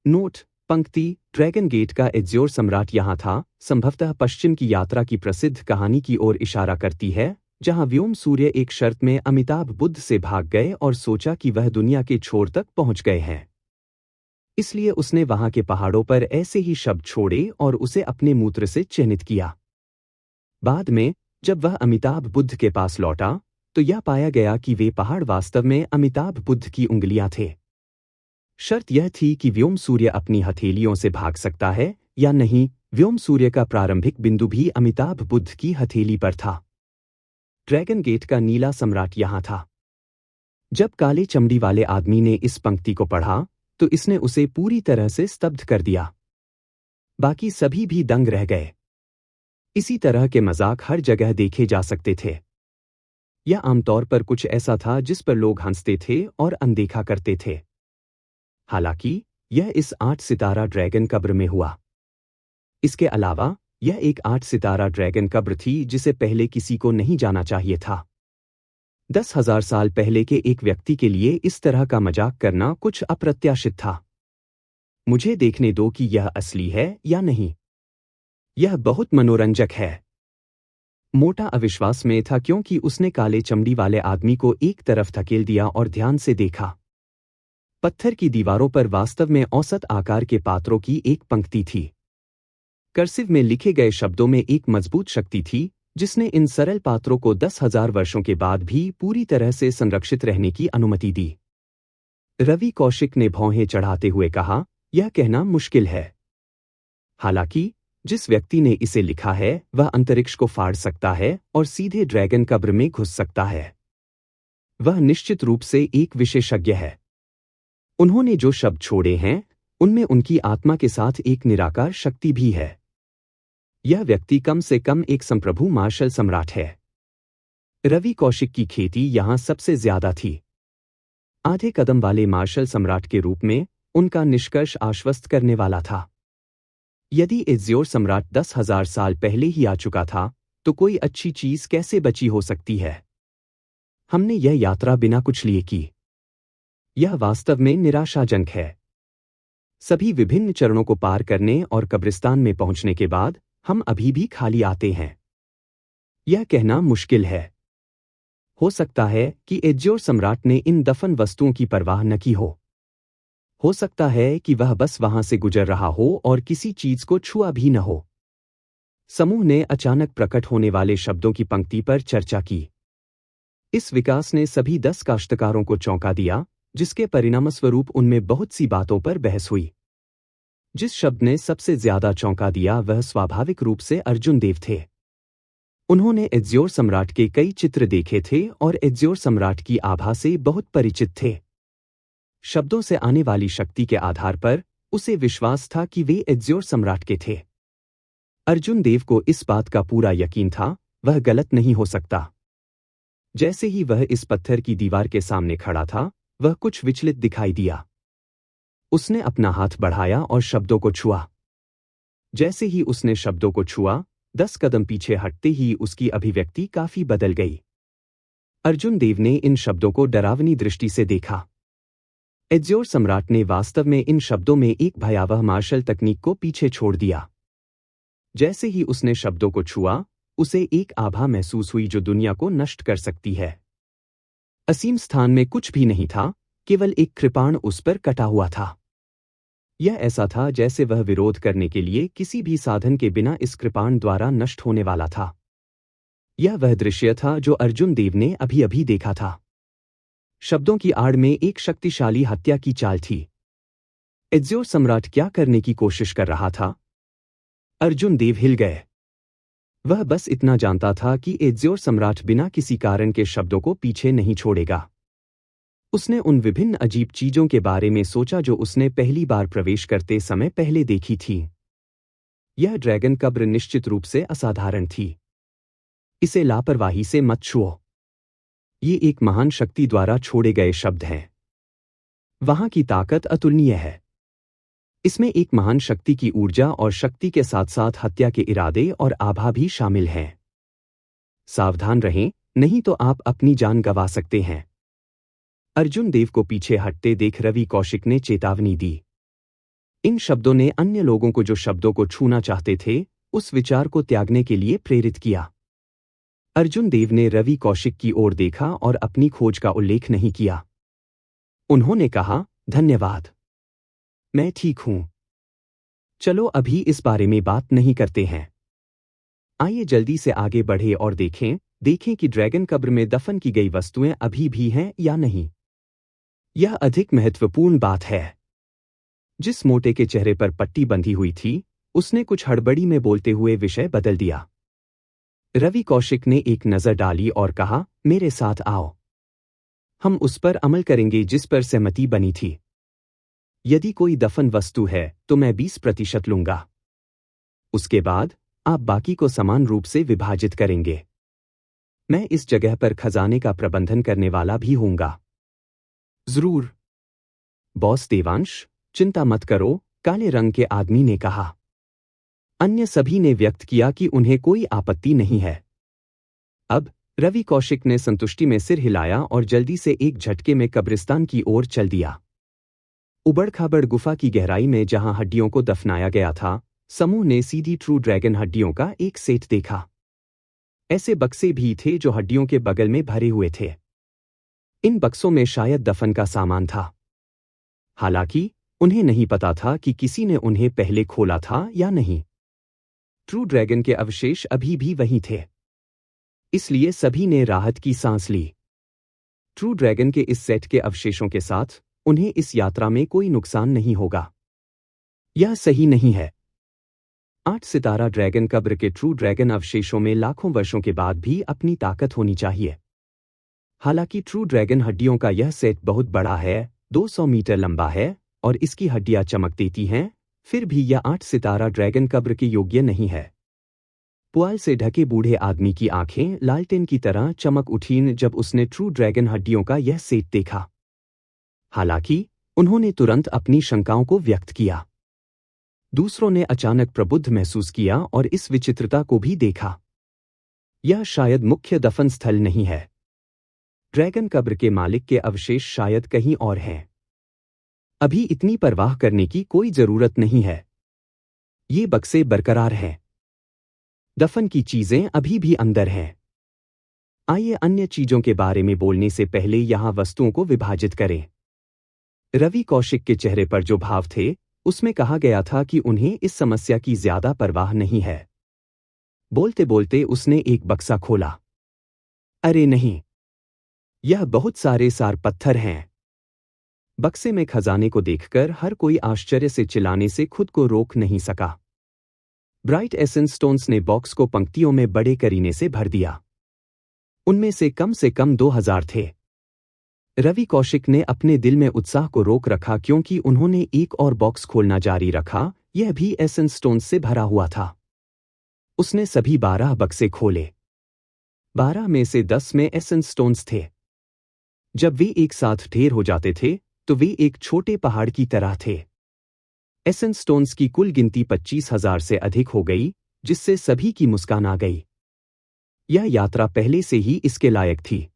नोट: पंक्ति ड्रैगन गेट का एज्योर सम्राट यहाँ था संभवतः पश्चिम की यात्रा की प्रसिद्ध कहानी की ओर इशारा करती है, जहाँ व्योम सूर्य एक शर्त में अमिताभ बुद्ध से भाग गए और सोचा कि वह दुनिया के छोर तक पहुंच गए हैं। इसलिए उसने वहां के पहाड़ों पर ऐसे ही शब्द छोड़े और उसे अपने मूत्र से चिन्हित किया। बाद में जब वह अमिताभ बुद्ध के पास लौटा तो यह पाया गया कि वे पहाड़ वास्तव में अमिताभ बुद्ध की उंगलियां थे। शर्त यह थी कि व्योम सूर्य अपनी हथेलियों से भाग सकता है या नहीं। व्योम सूर्य का प्रारंभिक बिंदु भी अमिताभ बुद्ध की हथेली पर था। ड्रैगन गेट का नीला सम्राट यहाँ था। जब काले चमड़ी वाले आदमी ने इस पंक्ति को पढ़ा तो इसने उसे पूरी तरह से स्तब्ध कर दिया। बाकी सभी भी दंग रह गए। इसी तरह के मजाक हर जगह देखे जा सकते थे। यह आमतौर पर कुछ ऐसा था जिस पर लोग हंसते थे और अनदेखा करते थे। हालांकि यह इस 8 सितारा ड्रैगन कब्र में हुआ। इसके अलावा यह एक 8 सितारा ड्रैगन कब्र थी जिसे पहले किसी को नहीं जाना चाहिए था। 10,000 साल पहले के एक व्यक्ति के लिए इस तरह का मजाक करना कुछ अप्रत्याशित था। मुझे देखने दो कि यह असली है या नहीं। यह बहुत मनोरंजक है। मोटा अविश्वास में था क्योंकि उसने काले चमड़ी वाले आदमी को एक तरफ धकेल दिया और ध्यान से देखा। पत्थर की दीवारों पर वास्तव में औसत आकार के पात्रों की एक पंक्ति थी। कर्सिव में लिखे गए शब्दों में एक मजबूत शक्ति थी जिसने इन सरल पात्रों को 10,000 वर्षों के बाद भी पूरी तरह से संरक्षित रहने की अनुमति दी। रवि कौशिक ने भौहें चढ़ाते हुए कहा, यह कहना मुश्किल है। हालांकि जिस व्यक्ति ने इसे लिखा है वह अंतरिक्ष को फाड़ सकता है और सीधे ड्रैगन कब्र में घुस सकता है। वह निश्चित रूप से एक विशेषज्ञ है। उन्होंने जो शब्द छोड़े हैं उनमें उनकी आत्मा के साथ एक निराकार शक्ति भी है। यह व्यक्ति कम से कम एक संप्रभु मार्शल सम्राट है। रवि कौशिक की खेती यहां सबसे ज्यादा थी। आधे कदम वाले मार्शल सम्राट के रूप में उनका निष्कर्ष आश्वस्त करने वाला था। यदि एज्योर सम्राट 10,000 साल पहले ही आ चुका था तो कोई अच्छी चीज कैसे बची हो सकती है। हमने यह यात्रा बिना कुछ लिए की। यह वास्तव में निराशाजनक है। सभी विभिन्न चरणों को पार करने और कब्रिस्तान में पहुंचने के बाद हम अभी भी खाली आते हैं। यह कहना मुश्किल है। हो सकता है कि एज्योर सम्राट ने इन दफन वस्तुओं की परवाह न की हो। हो सकता है कि वह बस वहां से गुजर रहा हो और किसी चीज को छुआ भी न हो। समूह ने अचानक प्रकट होने वाले शब्दों की पंक्ति पर चर्चा की। इस विकास ने सभी 10 काश्तकारों को चौंका दिया, जिसके परिणामस्वरूप उनमें बहुत सी बातों पर बहस हुई। जिस शब्द ने सबसे ज्यादा चौंका दिया वह स्वाभाविक रूप से अर्जुन देव थे। उन्होंने एज्योर सम्राट के कई चित्र देखे थे और एज्योर सम्राट की आभा से बहुत परिचित थे। शब्दों से आने वाली शक्ति के आधार पर उसे विश्वास था कि वे एज्योर सम्राट के थे। अर्जुन देव को इस बात का पूरा यकीन था, वह गलत नहीं हो सकता। जैसे ही वह इस पत्थर की दीवार के सामने खड़ा था, वह कुछ विचलित दिखाई दिया। उसने अपना हाथ बढ़ाया और शब्दों को छुआ। जैसे ही उसने शब्दों को छुआ, 10 कदम पीछे हटते ही उसकी अभिव्यक्ति काफी बदल गई। अर्जुन देव ने इन शब्दों को डरावनी दृष्टि से देखा। एज्योर सम्राट ने वास्तव में इन शब्दों में एक भयावह मार्शल तकनीक को पीछे छोड़ दिया। जैसे ही उसने शब्दों को छुआ, उसे एक आभा महसूस हुई जो दुनिया को नष्ट कर सकती है। असीम स्थान में कुछ भी नहीं था, केवल एक कृपाण उस पर कटा हुआ था। यह ऐसा था जैसे वह विरोध करने के लिए किसी भी साधन के बिना इस कृपाण द्वारा नष्ट होने वाला था। यह वह दृश्य था जो अर्जुन देव ने अभी अभी देखा था। शब्दों की आड़ में एक शक्तिशाली हत्या की चाल थी। एज्योर सम्राट क्या करने की कोशिश कर रहा था? अर्जुन देव हिल गए। वह बस इतना जानता था कि एज्योर सम्राट बिना किसी कारण के शब्दों को पीछे नहीं छोड़ेगा। उसने उन विभिन्न अजीब चीजों के बारे में सोचा जो उसने पहली बार प्रवेश करते समय पहले देखी थी। यह ड्रैगन कब्र निश्चित रूप से असाधारण थी। इसे लापरवाही से मत छुओ। ये एक महान शक्ति द्वारा छोड़े गए शब्द हैं। वहां की ताकत अतुलनीय है। इसमें एक महान शक्ति की ऊर्जा और शक्ति के साथ साथ हत्या के इरादे और आभा भी शामिल हैं। सावधान रहें, नहीं तो आप अपनी जान गंवा सकते हैं। अर्जुन देव को पीछे हटते देख रवि कौशिक ने चेतावनी दी। इन शब्दों ने अन्य लोगों को जो शब्दों को छूना चाहते थे, उस विचार को त्यागने के लिए प्रेरित किया। अर्जुन देव ने रवि कौशिक की ओर देखा और अपनी खोज का उल्लेख नहीं किया। उन्होंने कहा, धन्यवाद, मैं ठीक हूं। चलो अभी इस बारे में बात नहीं करते हैं। आइए जल्दी से आगे बढ़े और देखें कि ड्रैगन कब्र में दफन की गई वस्तुएं अभी भी हैं या नहीं। यह अधिक महत्वपूर्ण बात है। जिस मोटे के चेहरे पर पट्टी बंधी हुई थी, उसने कुछ हड़बड़ी में बोलते हुए विषय बदल दिया। रवि कौशिक ने एक नजर डाली और कहा, मेरे साथ आओ। हम उस पर अमल करेंगे जिस पर सहमति बनी थी। यदि कोई दफन वस्तु है तो मैं 20% लूंगा। उसके बाद आप बाकी को समान रूप से विभाजित करेंगे। मैं इस जगह पर खजाने का प्रबंधन करने वाला भी होऊंगा। जरूर बॉस देवांश, चिंता मत करो, काले रंग के आदमी ने कहा। अन्य सभी ने व्यक्त किया कि उन्हें कोई आपत्ति नहीं है। अब रवि कौशिक ने संतुष्टि में सिर हिलाया और जल्दी से एक झटके में कब्रिस्तान की ओर चल दिया। उबड़-खाबड़ गुफा की गहराई में जहां हड्डियों को दफनाया गया था, समूह ने सीधी ट्रू ड्रैगन हड्डियों का एक सेट देखा। ऐसे बक्से भी थे जो हड्डियों के बगल में भरे हुए थे। इन बक्सों में शायद दफन का सामान था। हालांकि उन्हें नहीं पता था कि किसी ने उन्हें पहले खोला था या नहीं। ट्रू ड्रैगन के अवशेष अभी भी वहीं थे, इसलिए सभी ने राहत की सांस ली। ट्रू ड्रैगन के इस सेट के अवशेषों के साथ उन्हें इस यात्रा में कोई नुकसान नहीं होगा। यह सही नहीं है। 8 सितारा ड्रैगन कब्र के ट्रू ड्रैगन अवशेषों में लाखों वर्षों के बाद भी अपनी ताकत होनी चाहिए। हालांकि ट्रू ड्रैगन हड्डियों का यह सेट बहुत बड़ा है, 200 मीटर लंबा है और इसकी हड्डियां चमक देती हैं, फिर भी यह 8 सितारा ड्रैगन कब्र के योग्य नहीं है। पुआल से ढके बूढ़े आदमी की आंखें लालटेन की तरह चमक उठीं जब उसने ट्रू ड्रैगन हड्डियों का यह सेट देखा। हालांकि उन्होंने तुरंत अपनी शंकाओं को व्यक्त किया। दूसरों ने अचानक प्रबुद्ध महसूस किया और इस विचित्रता को भी देखा। यह शायद मुख्य दफन स्थल नहीं है। ड्रैगन कब्र के मालिक के अवशेष शायद कहीं और हैं। अभी इतनी परवाह करने की कोई जरूरत नहीं है। ये बक्से बरकरार हैं। दफन की चीजें अभी भी अंदर हैं। आइए अन्य चीजों के बारे में बोलने से पहले यहां वस्तुओं को विभाजित करें। रवि कौशिक के चेहरे पर जो भाव थे, उसमें कहा गया था कि उन्हें इस समस्या की ज्यादा परवाह नहीं है। बोलते बोलते उसने एक बक्सा खोला। अरे नहीं, यह बहुत सारे सार पत्थर हैं। बक्से में खजाने को देखकर हर कोई आश्चर्य से चिल्लाने से खुद को रोक नहीं सका। ब्राइट एसेंस स्टोन्स ने बॉक्स को पंक्तियों में बड़े करीने से भर दिया। उनमें से कम 2000 थे। रवि कौशिक ने अपने दिल में उत्साह को रोक रखा क्योंकि उन्होंने एक और बॉक्स खोलना जारी रखा, यह भी एसेंस स्टोन्स से भरा हुआ था। उसने सभी 12 बक्से खोले। 12 में से 10 में एसेंस स्टोन्स थे। जब वे एक साथ ढेर हो जाते थे तो वे एक छोटे पहाड़ की तरह थे। एसेंस स्टोन्स की कुल गिनती 25,000 से अधिक हो गई, जिससे सभी की मुस्कान आ गई। यह यात्रा पहले से ही इसके लायक थी।